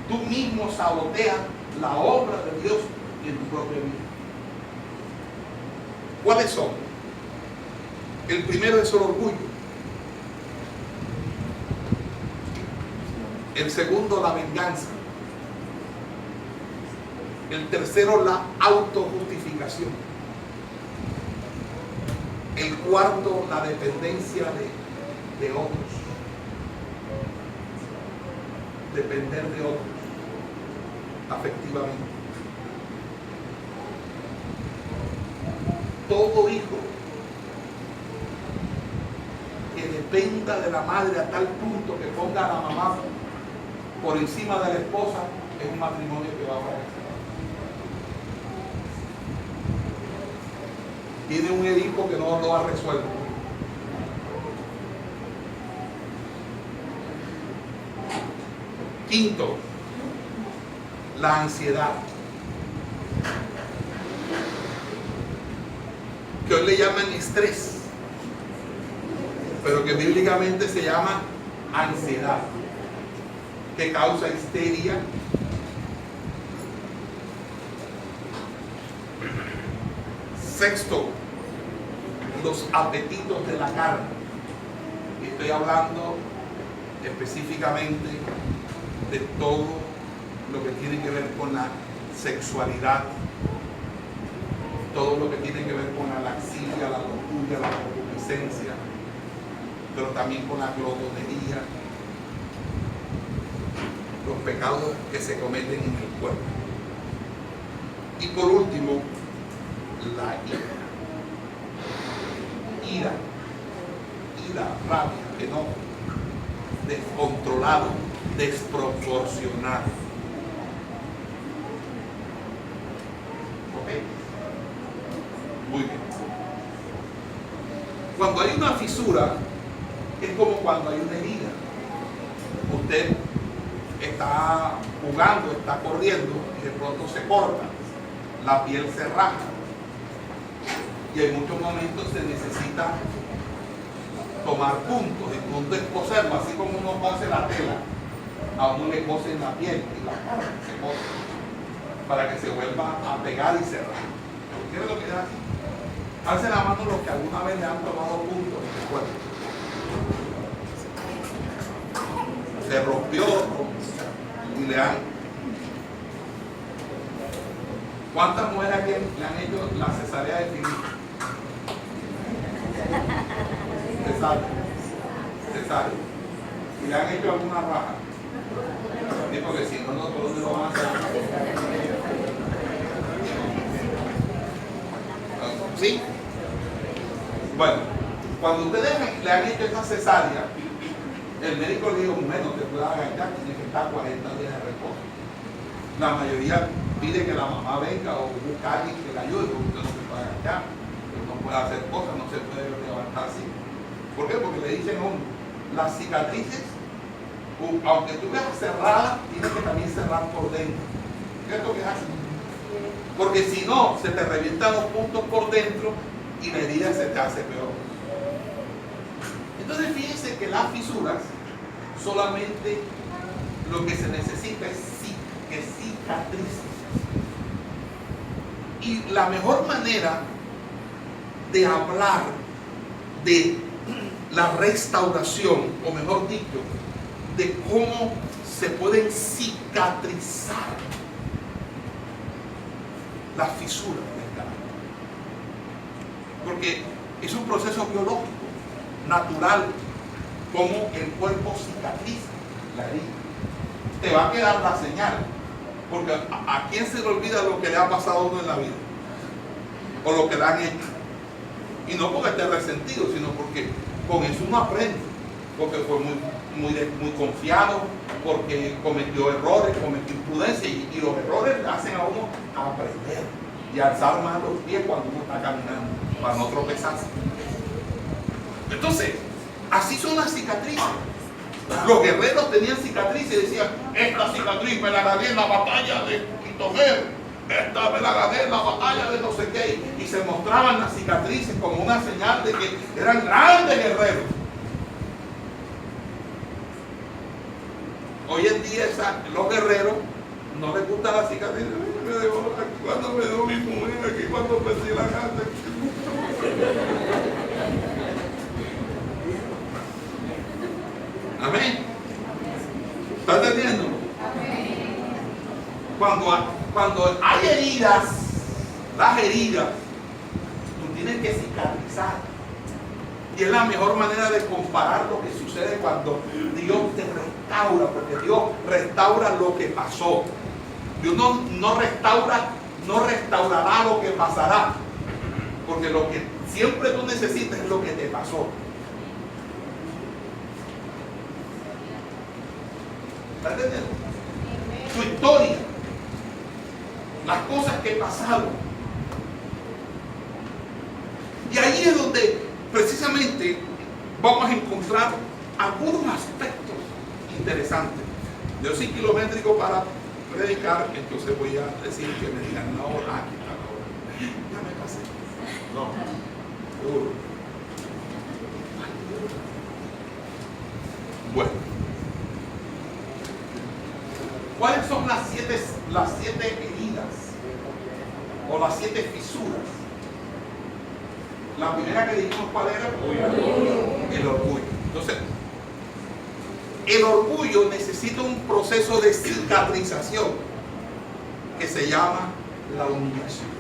Tú mismo saboteas la obra de Dios en tu propia vida. ¿Cuáles son? El primero es el orgullo. El segundo, la venganza. El tercero, la autojustificación. El cuarto, la dependencia de otros. Depender de otros afectivamente. Todo hijo que dependa de la madre a tal punto que ponga a la mamá por encima de la esposa es un matrimonio que va a fracasar. Tiene un Edipo que no lo ha resuelto. Quinto, la ansiedad, que hoy le llaman estrés, pero que bíblicamente se llama ansiedad, que causa histeria, sexto, los apetitos de la carne. Y estoy hablando específicamente de todo lo que tiene que ver con la sexualidad, todo lo que tiene que ver con la laxidia, la lujuria, la concupiscencia, pero también con la glotonería, pecados que se cometen en el cuerpo. Y por último, la ira, rabia, enojo, descontrolado, desproporcionado. ¿Ok? Muy bien. Cuando hay una fisura, es como cuando hay una herida. Usted está jugando, está corriendo y de pronto se corta, la piel se raja. Y en muchos momentos se necesita tomar puntos, el punto es coserlo, así como uno cose la tela, a uno le cosen la piel y la cara se cose para que se vuelva a pegar y cerrar. ¿Qué es lo que es así? Alce la mano los que alguna vez le han tomado puntos en el cuerpo. Se rompió y le han. ¿Cuántas mujeres aquí le han hecho la cesárea de Filipe? Cesárea. ¿Y le han hecho alguna raja? Sí, porque si no, no todos lo van a hacer. ¿Sí? Bueno, cuando ustedes le han hecho esa cesárea, el médico le dijo, mujer, no te puedes agachar, tienes que estar 40 días de reposo. La mayoría pide que la mamá venga o busque a alguien que la ayude, porque usted no se puede agachar, no puede hacer cosas, no se puede levantar así. ¿Por qué? Porque le dicen a uno, las cicatrices, aunque tú veas cerradas, tienes que también cerrar por dentro. ¿Qué es lo que hacen? Porque si no, se te revientan los puntos por dentro y la herida se te hace peor. Entonces fíjense que las fisuras solamente lo que se necesita es que cicatricen. Y la mejor manera de hablar de la restauración, o mejor dicho, de cómo se pueden cicatrizar las fisuras del carácter. Porque es un proceso biológico, natural, como el cuerpo cicatriza la herida. Te va a quedar la señal, porque ¿a quién se le olvida lo que le ha pasado a uno en la vida? O lo que le han hecho. Y no porque esté resentido, sino porque con eso uno aprende, porque fue muy confiado, porque cometió errores, cometió imprudencia, y los errores le hacen a uno aprender y alzar más los pies cuando uno está caminando, para no tropezarse. Entonces, así son las cicatrices. Los guerreros tenían cicatrices y decían, esta cicatriz me la gané en la batalla de Pitomer, esta me la gané en la batalla de no sé qué, y se mostraban las cicatrices como una señal de que eran grandes guerreros. Hoy en día los guerreros no les gusta la cicatriz. Cuando me dio mi mujer aquí, cuando perdí la casa. Amén. ¿Estás entendiendo? Cuando hay heridas, las heridas, tú tienes que cicatrizar. Y es la mejor manera de comparar lo que sucede cuando Dios te restaura, porque Dios restaura lo que pasó. Dios no restaurará lo que pasará, porque lo que siempre tú necesitas es lo que te pasó. ¿Estás entendiendo? Tu historia, las cosas que pasaron. Y ahí es donde precisamente vamos a encontrar algunos aspectos interesantes. Yo soy kilométrico para predicar, entonces voy a decir que me digan, no, aquí está la hora. Ya me pasé. No, seguro. Bueno, ¿cuáles son las siete heridas o las 7 fisuras? La primera que dijimos, ¿cuál era? El orgullo. Entonces, el orgullo necesita un proceso de cicatrización que se llama la humillación.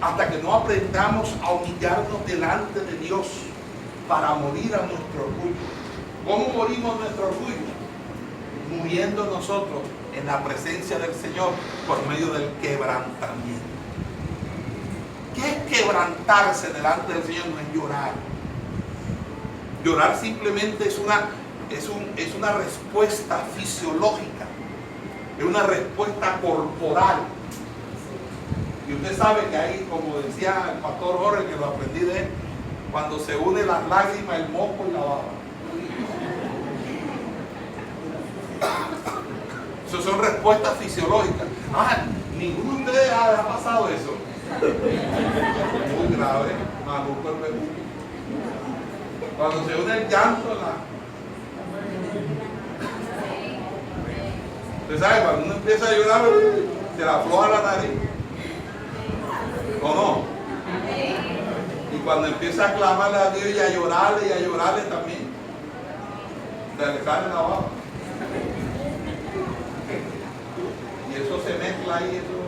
Hasta que no aprendamos a humillarnos delante de Dios para morir a nuestro orgullo, ¿Cómo morimos nuestro orgullo? Muriendo nosotros en la presencia del Señor por medio del quebrantamiento. ¿Qué es quebrantarse delante del Señor? No es llorar. Llorar simplemente es una respuesta fisiológica, es una respuesta corporal. Y usted sabe que ahí, como decía el pastor Jorge, que lo aprendí de él, cuando se une las lágrimas, el moco y la baba. Eso son respuestas fisiológicas. Ninguno de ustedes ha pasado eso. Muy grave, maluco el bebé. Cuando se une el llanto, usted sabe, cuando uno empieza a llorar, se le afloja la nariz. ¿O no? Y cuando empieza a clamarle a Dios y a llorarle también, se le sale la baba. Y eso se mezcla ahí, eso.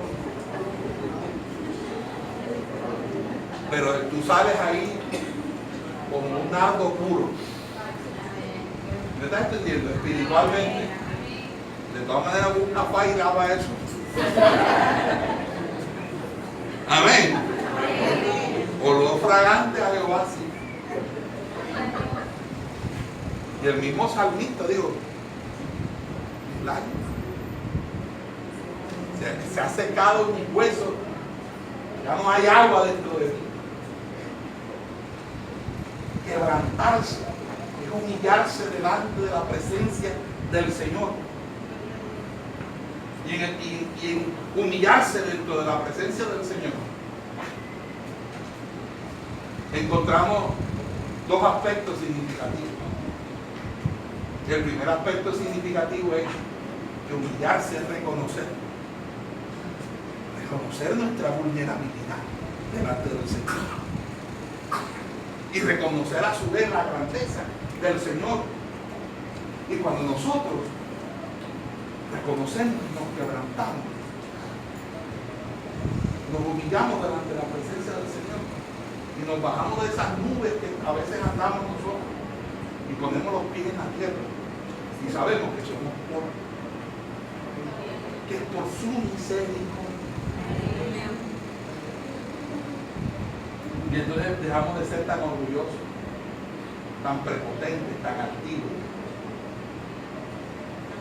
Pero tú sales ahí como un nardo puro. ¿Me estás entendiendo? Espiritualmente. De todas maneras, busca paz y lava eso. Amén. Olor fragante a Jehová, sí. Y el mismo salmista dijo, mis lágrimas. Se ha secado mi hueso. Ya no hay agua dentro de mí. Quebrantarse es humillarse delante de la presencia del Señor. Y en humillarse dentro de la presencia del Señor, encontramos dos aspectos significativos. El primer aspecto significativo es que humillarse es reconocer nuestra vulnerabilidad delante del Señor. Y reconocer a su vez la grandeza del Señor. Y cuando nosotros reconocemos y nos quebrantamos, nos humillamos delante de la presencia del Señor y nos bajamos de esas nubes que a veces andamos nosotros y ponemos los pies en la tierra y sabemos que somos pobres, que es por su misericordia. Y entonces dejamos de ser tan orgullosos, tan prepotentes, tan altivos,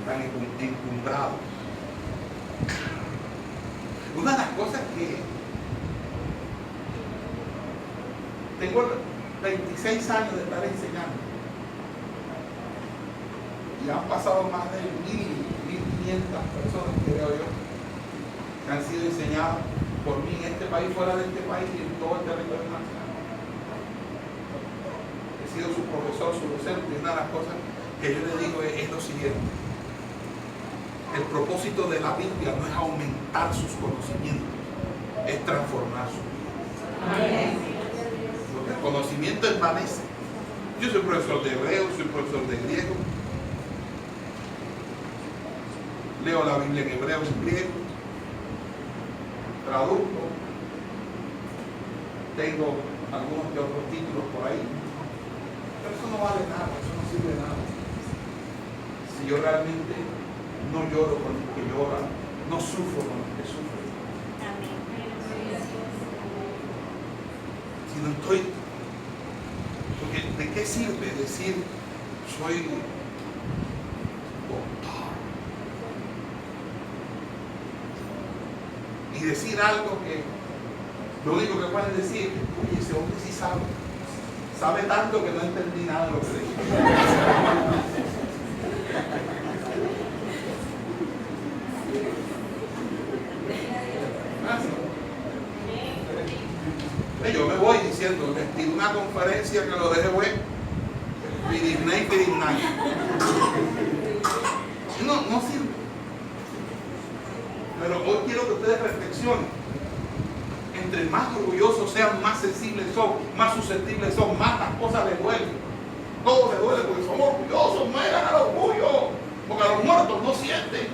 tan encumbrados. Una de las cosas que tengo 26 años de estar enseñando y han pasado más de 1.500 personas, creo yo, que han sido enseñadas por mí en este país, fuera de este país y en todo el territorio nacional. He sido su profesor, su docente, y una de las cosas que yo le digo es lo siguiente: el propósito de la Biblia no es aumentar sus conocimientos, es transformar su vida. Porque el conocimiento envanece. Yo soy profesor de hebreo, soy profesor de griego, leo la Biblia en hebreo, en griego, traduzco, tengo algunos de otros títulos por ahí, pero eso no vale nada, eso no sirve de nada. Si yo realmente no lloro con los que lloran, no sufro con los que sufren, si no estoy, porque ¿de qué sirve decir soy doctor? Y decir algo que lo único que pueden decir, oye, ese hombre sí sabe tanto que no entendí nada de lo que dijo. Yo me voy diciendo, les pido una conferencia que lo deje bueno. No sirve. Pero hoy quiero que ustedes reflexionen. Entre más orgullosos sean, más sensibles son, más susceptibles son, más las cosas les duelen. Todo les duele porque somos orgullosos, mueran al orgullo, porque a los muertos no sienten.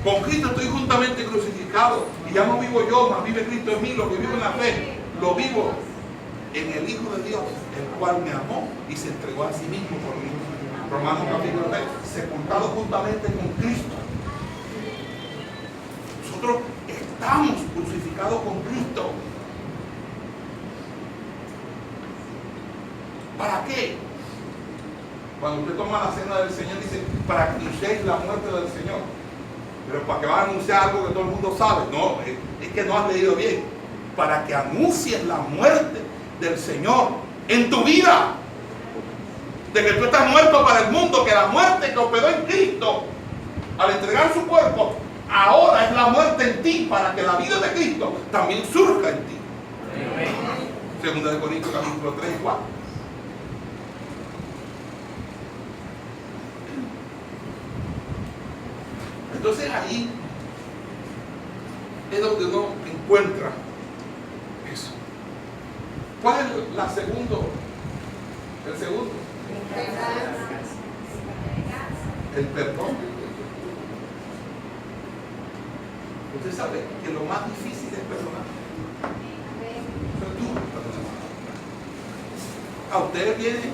Con Cristo estoy juntamente crucificado y ya no vivo yo, mas vive Cristo en mí. Lo que vivo en la fe, lo vivo en el Hijo de Dios, el cual me amó y se entregó a sí mismo por mí. Romanos capítulo 3, sepultado juntamente con Cristo. Nosotros estamos crucificados con Cristo. ¿Para qué? Cuando usted toma la cena del Señor, dice, para que anunciéis la muerte del Señor. Pero para que va a anunciar algo que todo el mundo sabe. No, es que no has leído bien. Para que anuncies la muerte del Señor en tu vida. De que tú estás muerto para el mundo, que la muerte que operó en Cristo al entregar su cuerpo, ahora es la muerte en ti, para que la vida de Cristo también surja en ti. Segunda de Corintios capítulo 3 y 4. Entonces ahí es donde uno encuentra eso. ¿Cuál es el segundo? El perdón. Usted sabe que lo más difícil es perdonar. A usted viene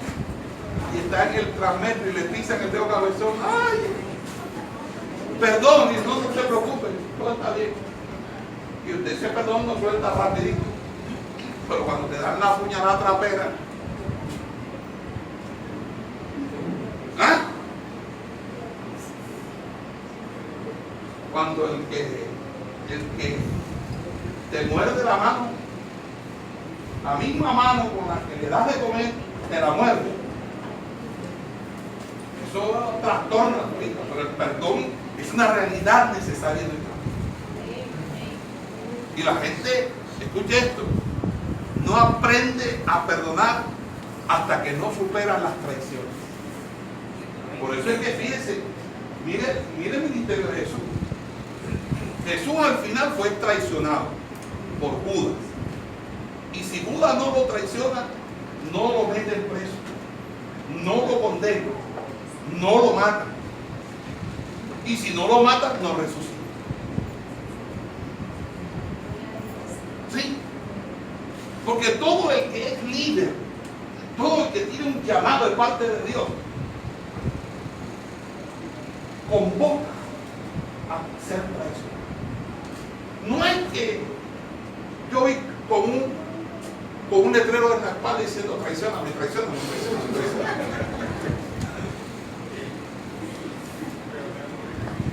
y está en el transmetro y le pisan el dedo cabezón. ¡Ay! Perdón, y no se preocupe, todo está bien. Y usted ese perdón no suelta rapidito. Pero cuando te dan la puñalada trapera, ¿ah? Cuando el que te muerde la mano, la misma mano con la que le das de comer, te la muerde. Eso trastorna tu vida, pero el perdón es una realidad necesaria en el camino. Y la gente, escuche esto, no aprende a perdonar hasta que no superan las traiciones. Por eso es que fíjense, mire el ministerio de Jesús. Jesús al final fue traicionado por Judas. Y si Judas no lo traiciona, no lo meten preso, no lo condena, no lo mata. Y si no lo mata, no resucita. ¿Sí? Porque todo el que es líder, todo el que tiene un llamado de parte de Dios, convoca a ser traicionado. No es que yo voy con un letrero en la espalda diciendo traicióname, traicióname, traicióname, traicióname.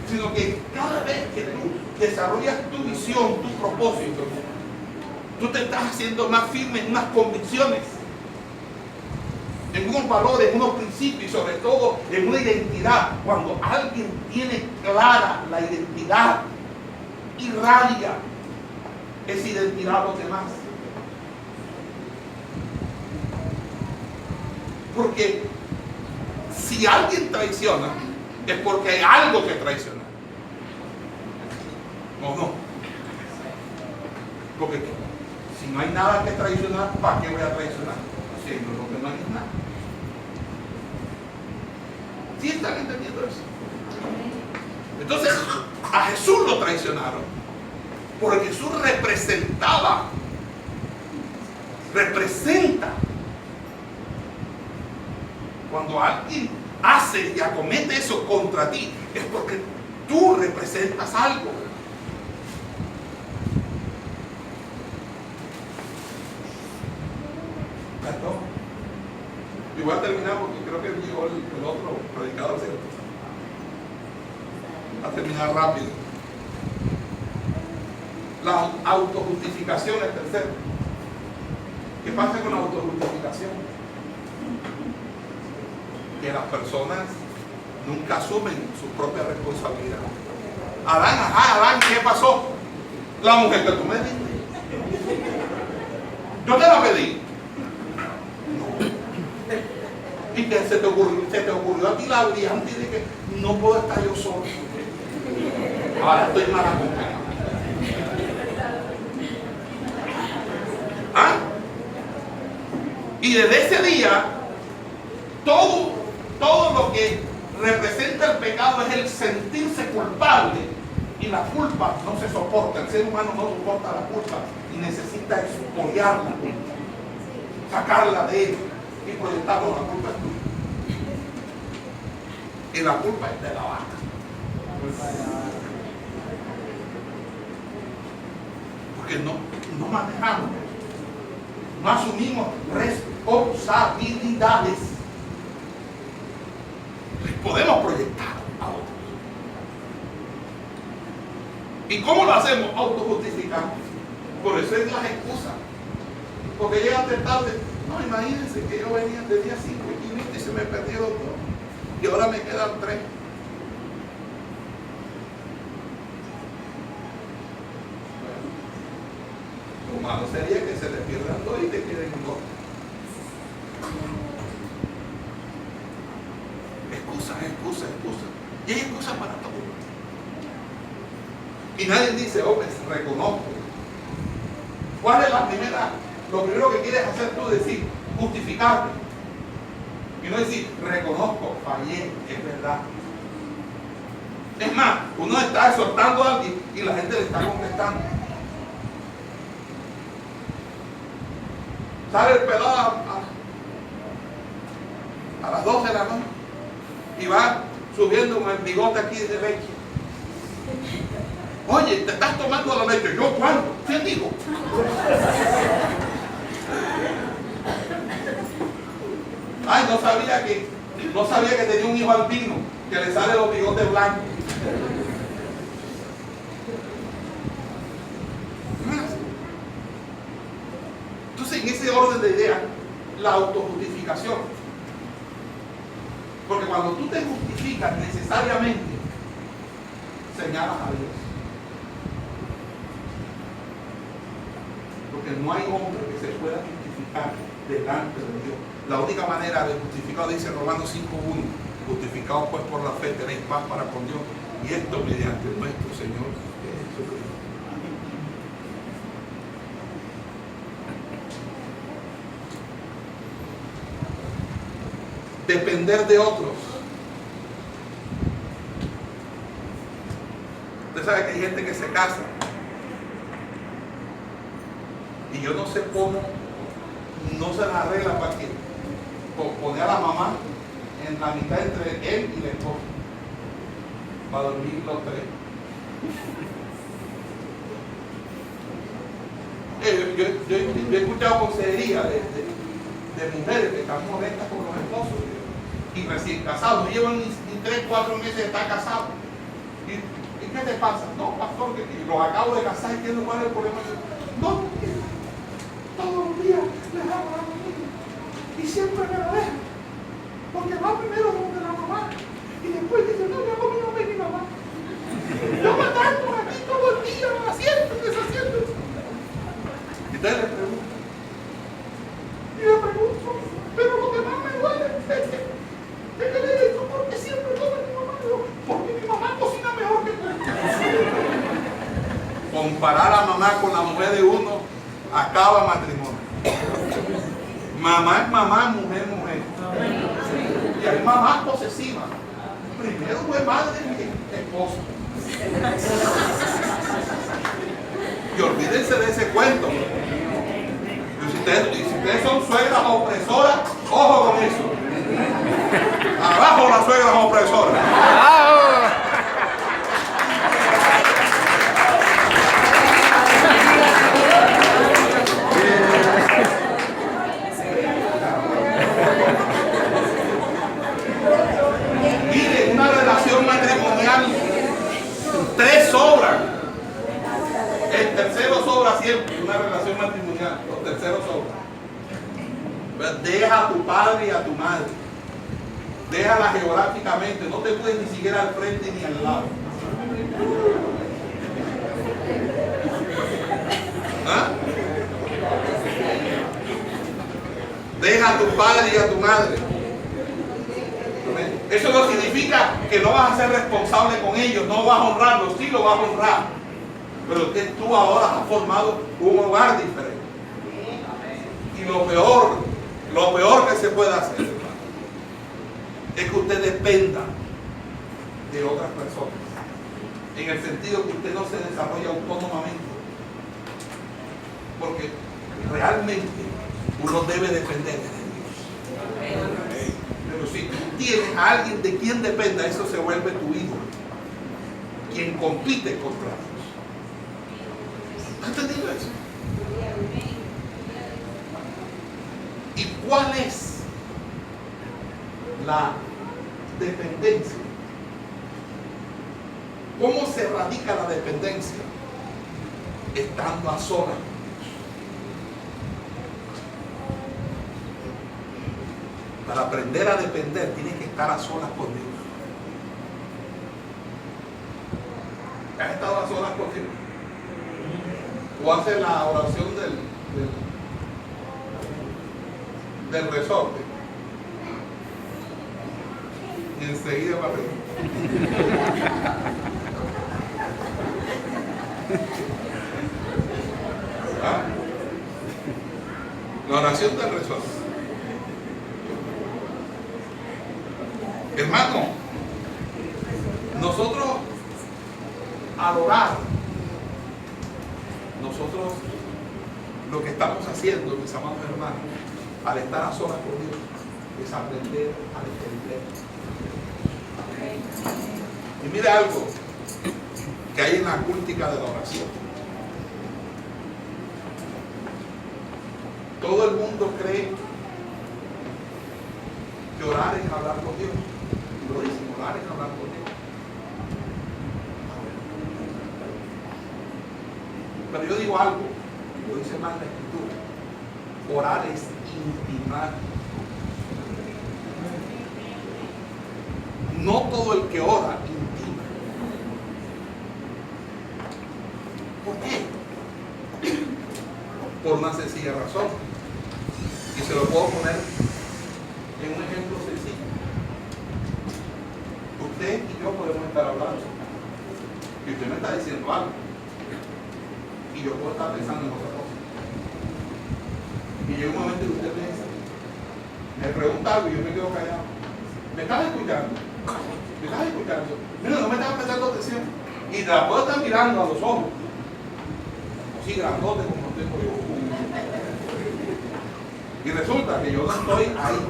Sino que cada vez que tú desarrollas tu visión, tu propósito, tú te estás haciendo más firme en unas convicciones, en unos valores, en unos principios y sobre todo en una identidad. Cuando alguien tiene clara la identidad, irradia esa identidad a los demás. Porque si alguien traiciona, es porque hay algo que traiciona. ¿O no? Porque si no hay nada que traicionar, ¿para qué voy a traicionar? Si no, lo que no hay es nada. ¿Sí están entendiendo eso? Entonces, a Jesús lo traicionaron. Porque Jesús representa. Cuando alguien hace y acomete eso contra ti, es porque tú representas algo. Perdón. Y voy a terminar porque creo que llegó el otro predicador, ¿cierto? A terminar rápido. La autojustificación es tercero. ¿Qué pasa con la autojustificación? Que las personas nunca asumen su propia responsabilidad. Adán, ¿qué pasó? La mujer que tú me diste. Yo te la pedí. Y que se te ocurrió a ti la brillante de que no puedo estar yo solo. Ahora estoy mal acompañado. ¿Ah? Y desde ese día, todo lo que representa el pecado es el sentirse culpable. Y la culpa no se soporta. El ser humano no soporta la culpa y necesita expoliarla. sacarla de él y proyectarlo. La culpa es tuya. Y la culpa es de la vaca. Porque no manejamos, no asumimos responsabilidades. Podemos proyectar a otros. ¿Y cómo lo hacemos? Autojustificando. Por eso es las excusas. Porque llegaste tarde. No, imagínense que yo venía de día 5 y se me perdieron 2. Y ahora me quedan 3. Lo malo sería que se le pierdan 2 y te queden 2. Excusa. Y hay excusas para todo. Y nadie dice, hombre, reconozco. ¿Cuál es la primera? Lo primero que quieres hacer tú es decir, justificarte. Y no decir, reconozco, fallé, es verdad. Es más, uno está exhortando a alguien y la gente le está contestando. Sale el pelado a las 12 de la noche y va subiendo con el bigote aquí de leche. Oye, te estás tomando la leche. ¿Yo cuándo? ¿Quién dijo? Ay, no sabía que tenía un hijo albino que le sale los bigotes blancos. Entonces, en ese orden de ideas, la autojustificación. Porque cuando tú te justificas necesariamente, señalas a Dios. Porque no hay hombre que se pueda justificar delante de Dios. La única manera de justificar, dice Romanos 5:1, justificados pues por la fe tenéis paz para con Dios, y esto mediante nuestro Señor Jesucristo. Depender de otros. Usted sabe que hay gente que se casa y yo no sé cómo no se la arregla para que poner a la mamá en la mitad entre él y la esposa para dormir los 3. Yo he escuchado consejería de mujeres que están molestas con los esposos y recién casados, no llevan ni 3-4 meses de estar casados. ¿Y qué te pasa? No, pastor, que los acabo de casar y entiendo cuál es el problema. No, todos los días les hago a la familia y siempre me lo dejan, porque va primero donde la mamá y después dice, no, yo conmigo no ve mi mamá. Yo matando aquí todo el día, haciendo, deshaciendo. Y ustedes les preguntan. Y le pregunto, pero lo que más me duele es que le digo, ¿por qué siempre come mi mamá? Porque mi mamá cocina mejor que tú. Comparar a mamá con la mujer de uno acaba matrimonio. Mamá es mamá, mujer es mujer. Y hay mamás posesivas. Primero fue madre de mi esposo. Y olvídense de ese cuento. Y si ustedes son suegras opresoras, ojo con eso. Abajo las suegras opresoras. Mire, una relación matrimonial, 3 sobran. El tercero sobra siempre. Una relación matrimonial, los terceros sobran. Deja a tu padre y a tu madre. Déjala geográficamente. No te puedes ni siquiera al frente ni al lado. ¿Ah? Deja a tu padre y a tu madre. Eso no significa que no vas a ser responsable con ellos, no vas a honrarlos, sí lo vas a honrar. Pero que tú ahora has formado un hogar diferente. Y lo peor que se puede hacer, hermano, es que usted dependa de otras personas. En el sentido que usted no se desarrolla autónomamente. Porque realmente uno debe depender de Dios. Pero si tú tienes a alguien de quien dependa, eso se vuelve tu ídolo, quien compite contra Dios. ¿Has entendido eso? ¿Y cuál es la dependencia? ¿Cómo se radica la dependencia? Estando a solas. Para aprender a depender, tienes que estar a solas con Dios. ¿Has estado a solas con Dios? O haces la oración del resorte y enseguida va a reír. ¿Ah? La oración del resorte. Hermano, nosotros al orar, nosotros lo que estamos haciendo, mis amados hermanos, al estar a solas con Dios, es aprender a depender. Y mira algo que hay en la cultica de la oración. Todo el mundo cree que orar es hablar con Dios. Y lo dicen, orar es hablar con Dios. Pero yo digo algo, lo dice más la Escritura. Orar es intimar. No todo el que ora intima. ¿Por qué? Por una sencilla razón. Y se lo puedo poner en un ejemplo sencillo. Usted y yo podemos estar hablando. Y usted me está diciendo algo. Y yo puedo estar pensando en otra cosa. Y llega un momento que usted me pregunta algo y yo me quedo callado. ¿Me estás escuchando? ¿Me estás escuchando? Mira, no me estás prestando atención. Y te la puedo estar mirando a los ojos. Así grandote como tengo yo. Y resulta que yo no estoy ahí.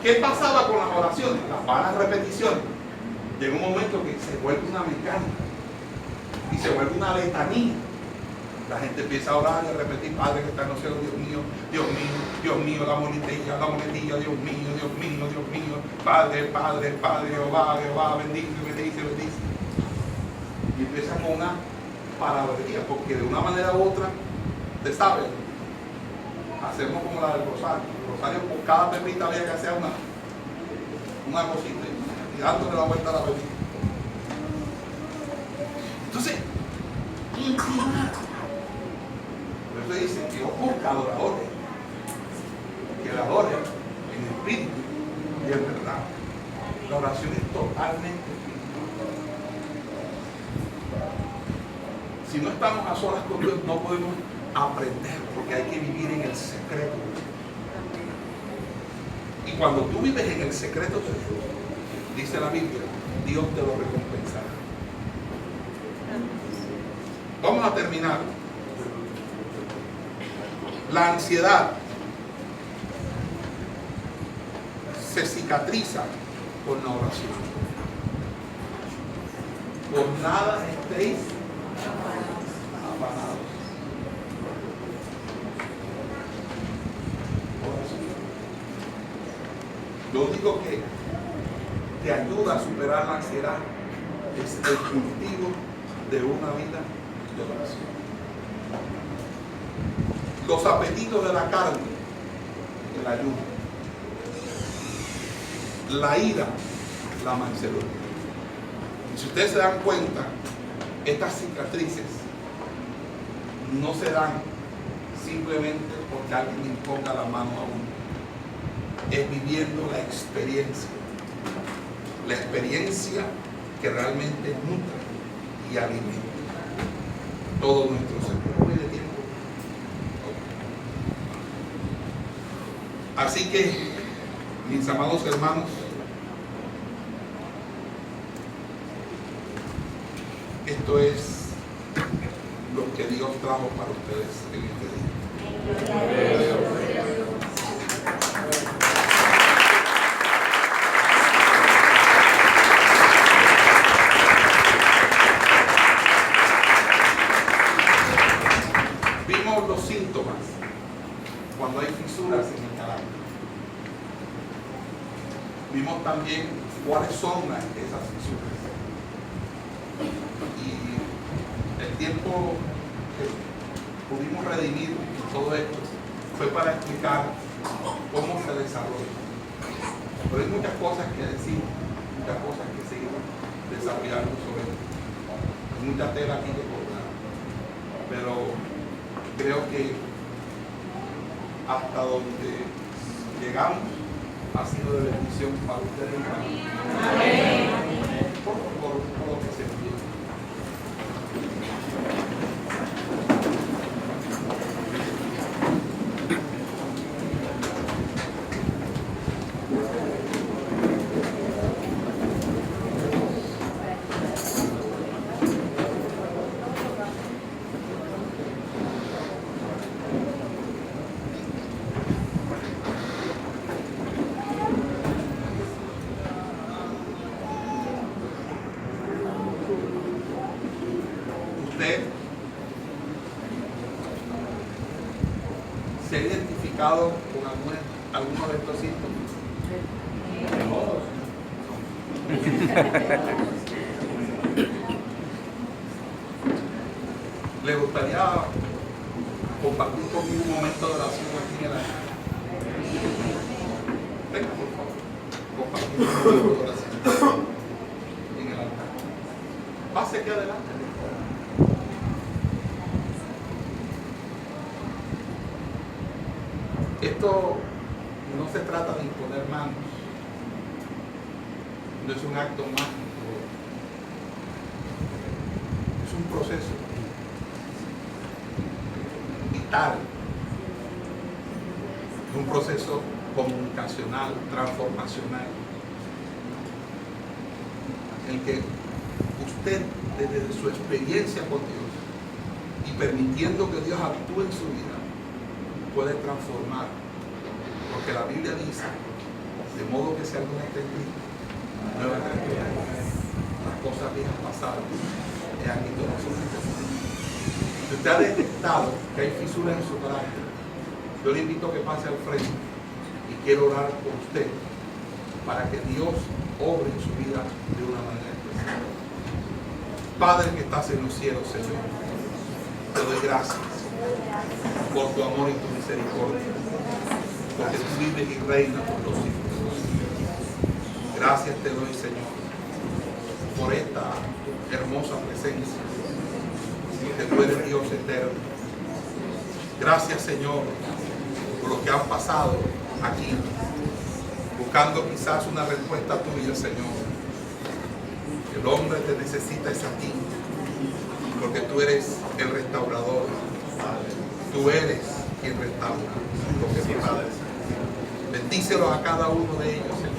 ¿Qué pasaba con las oraciones? Las vanas repeticiones. Llega un momento que se vuelve una mecánica. Y se vuelve una letanía. La gente empieza a orar y a repetir, Padre que está en los cielos, Dios mío, Dios mío, Dios mío, la monetilla, Dios mío, Dios mío, Dios mío, Padre, Padre, Padre, Jehová, Jehová, bendice, bendice, bendice. Y empieza con una palabrería, porque de una manera u otra, te saben, hacemos como la del rosario. El rosario por cada pepita había que hacer una cosita y dándole la vuelta a la pepita. Entonces, intimar. Por eso dice que Dios busca adoradores, que le adoren en espíritu y en verdad. La oración es totalmente espiritual. Si no estamos a solas con Dios, no podemos aprender, porque hay que vivir en el secreto de Dios. Y cuando tú vives en el secreto de Dios, dice la Biblia, Dios te lo recompensará. Vamos a terminar. La ansiedad se cicatriza con la oración. Por nada estéis afanados. Lo único que te ayuda a superar la ansiedad es el cultivo de una vida de oración. Los apetitos de la carne, el ayuno. La ira, la mansedumbre. Y si ustedes se dan cuenta, estas cicatrices no se dan simplemente porque alguien imponga la mano a uno. Es viviendo la experiencia que realmente nutre y alimenta todo nuestro ser. Así que, mis amados hermanos, esto es lo que Dios trajo para ustedes en este día. Vimos los síntomas cuando hay fisuras en el carácter. Vimos también cuáles son esas fisuras. Y el tiempo que pudimos redimir todo esto fue para explicar cómo se desarrolla. Pero hay muchas cosas que decir, muchas cosas que seguir desarrollando sobre esto. Hay mucha tela aquí que cortar. Pero creo que hasta donde llegamos ha sido de bendición para ustedes. Amén. Por lo que se entiende. Usted se ha identificado con alguno de estos síntomas. ¿Le gustaría compartir conmigo un momento de oración aquí en el altar? Venga, por favor, compartir un momento de oración en el altar. Pase aquí adelante. Esto no se trata de imponer manos, no es un acto mágico, es un proceso vital, es un proceso comunicacional, transformacional, en el que usted, desde su experiencia con Dios y permitiendo que Dios actúe en su vida, puede transformar, porque la Biblia dice, de modo que si alguno está en Cristo, nueva criatura, las cosas viejas pasadas, he aquí todas son hechas. Si usted ha detectado que hay fisuras en su carácter, yo le invito a que pase al frente y quiero orar por usted para que Dios obre en su vida de una manera especial. Padre que estás en los cielos, Señor, te doy gracias por tu amor y tu misericordia, porque tú vives y reinas por los siglos. Gracias te doy, Señor, por esta hermosa presencia, porque tú eres Dios eterno. Gracias, Señor, por lo que han pasado aquí, buscando quizás una respuesta tuya, Señor. El hombre te necesita es a ti, porque tú eres el restaurador. Tú eres quien restaura lo que es Padre. Bendícelos a cada uno de ellos, Señor,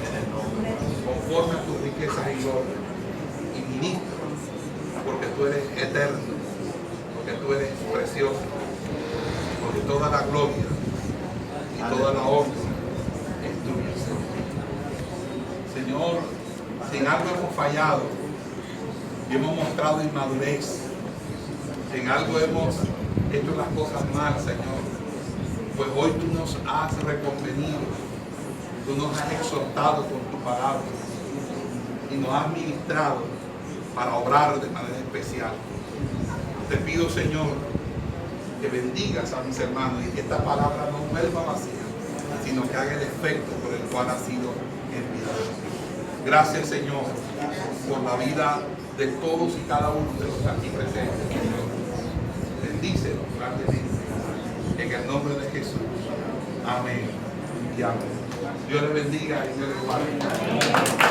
conforme a tus riquezas y gloria. Y ministra, porque tú eres eterno, porque tú eres precioso, porque toda la gloria y toda la honra es tuya, Señor. Señor, si en algo hemos fallado y hemos mostrado inmadurez, si en algo hemos hecho las cosas mal, Señor, pues hoy tú nos has reconvenido, tú nos has exhortado con tu palabra y nos has ministrado para obrar de manera especial. Te pido, Señor, que bendigas a mis hermanos y que esta palabra no vuelva vacía, sino que haga el efecto por el cual ha sido enviada. Gracias, Señor, por la vida de todos y cada uno de los aquí presentes, Señor. Bendícelos grandemente. En el nombre de Jesús. Amén y amén. Dios les bendiga y Dios les guarde.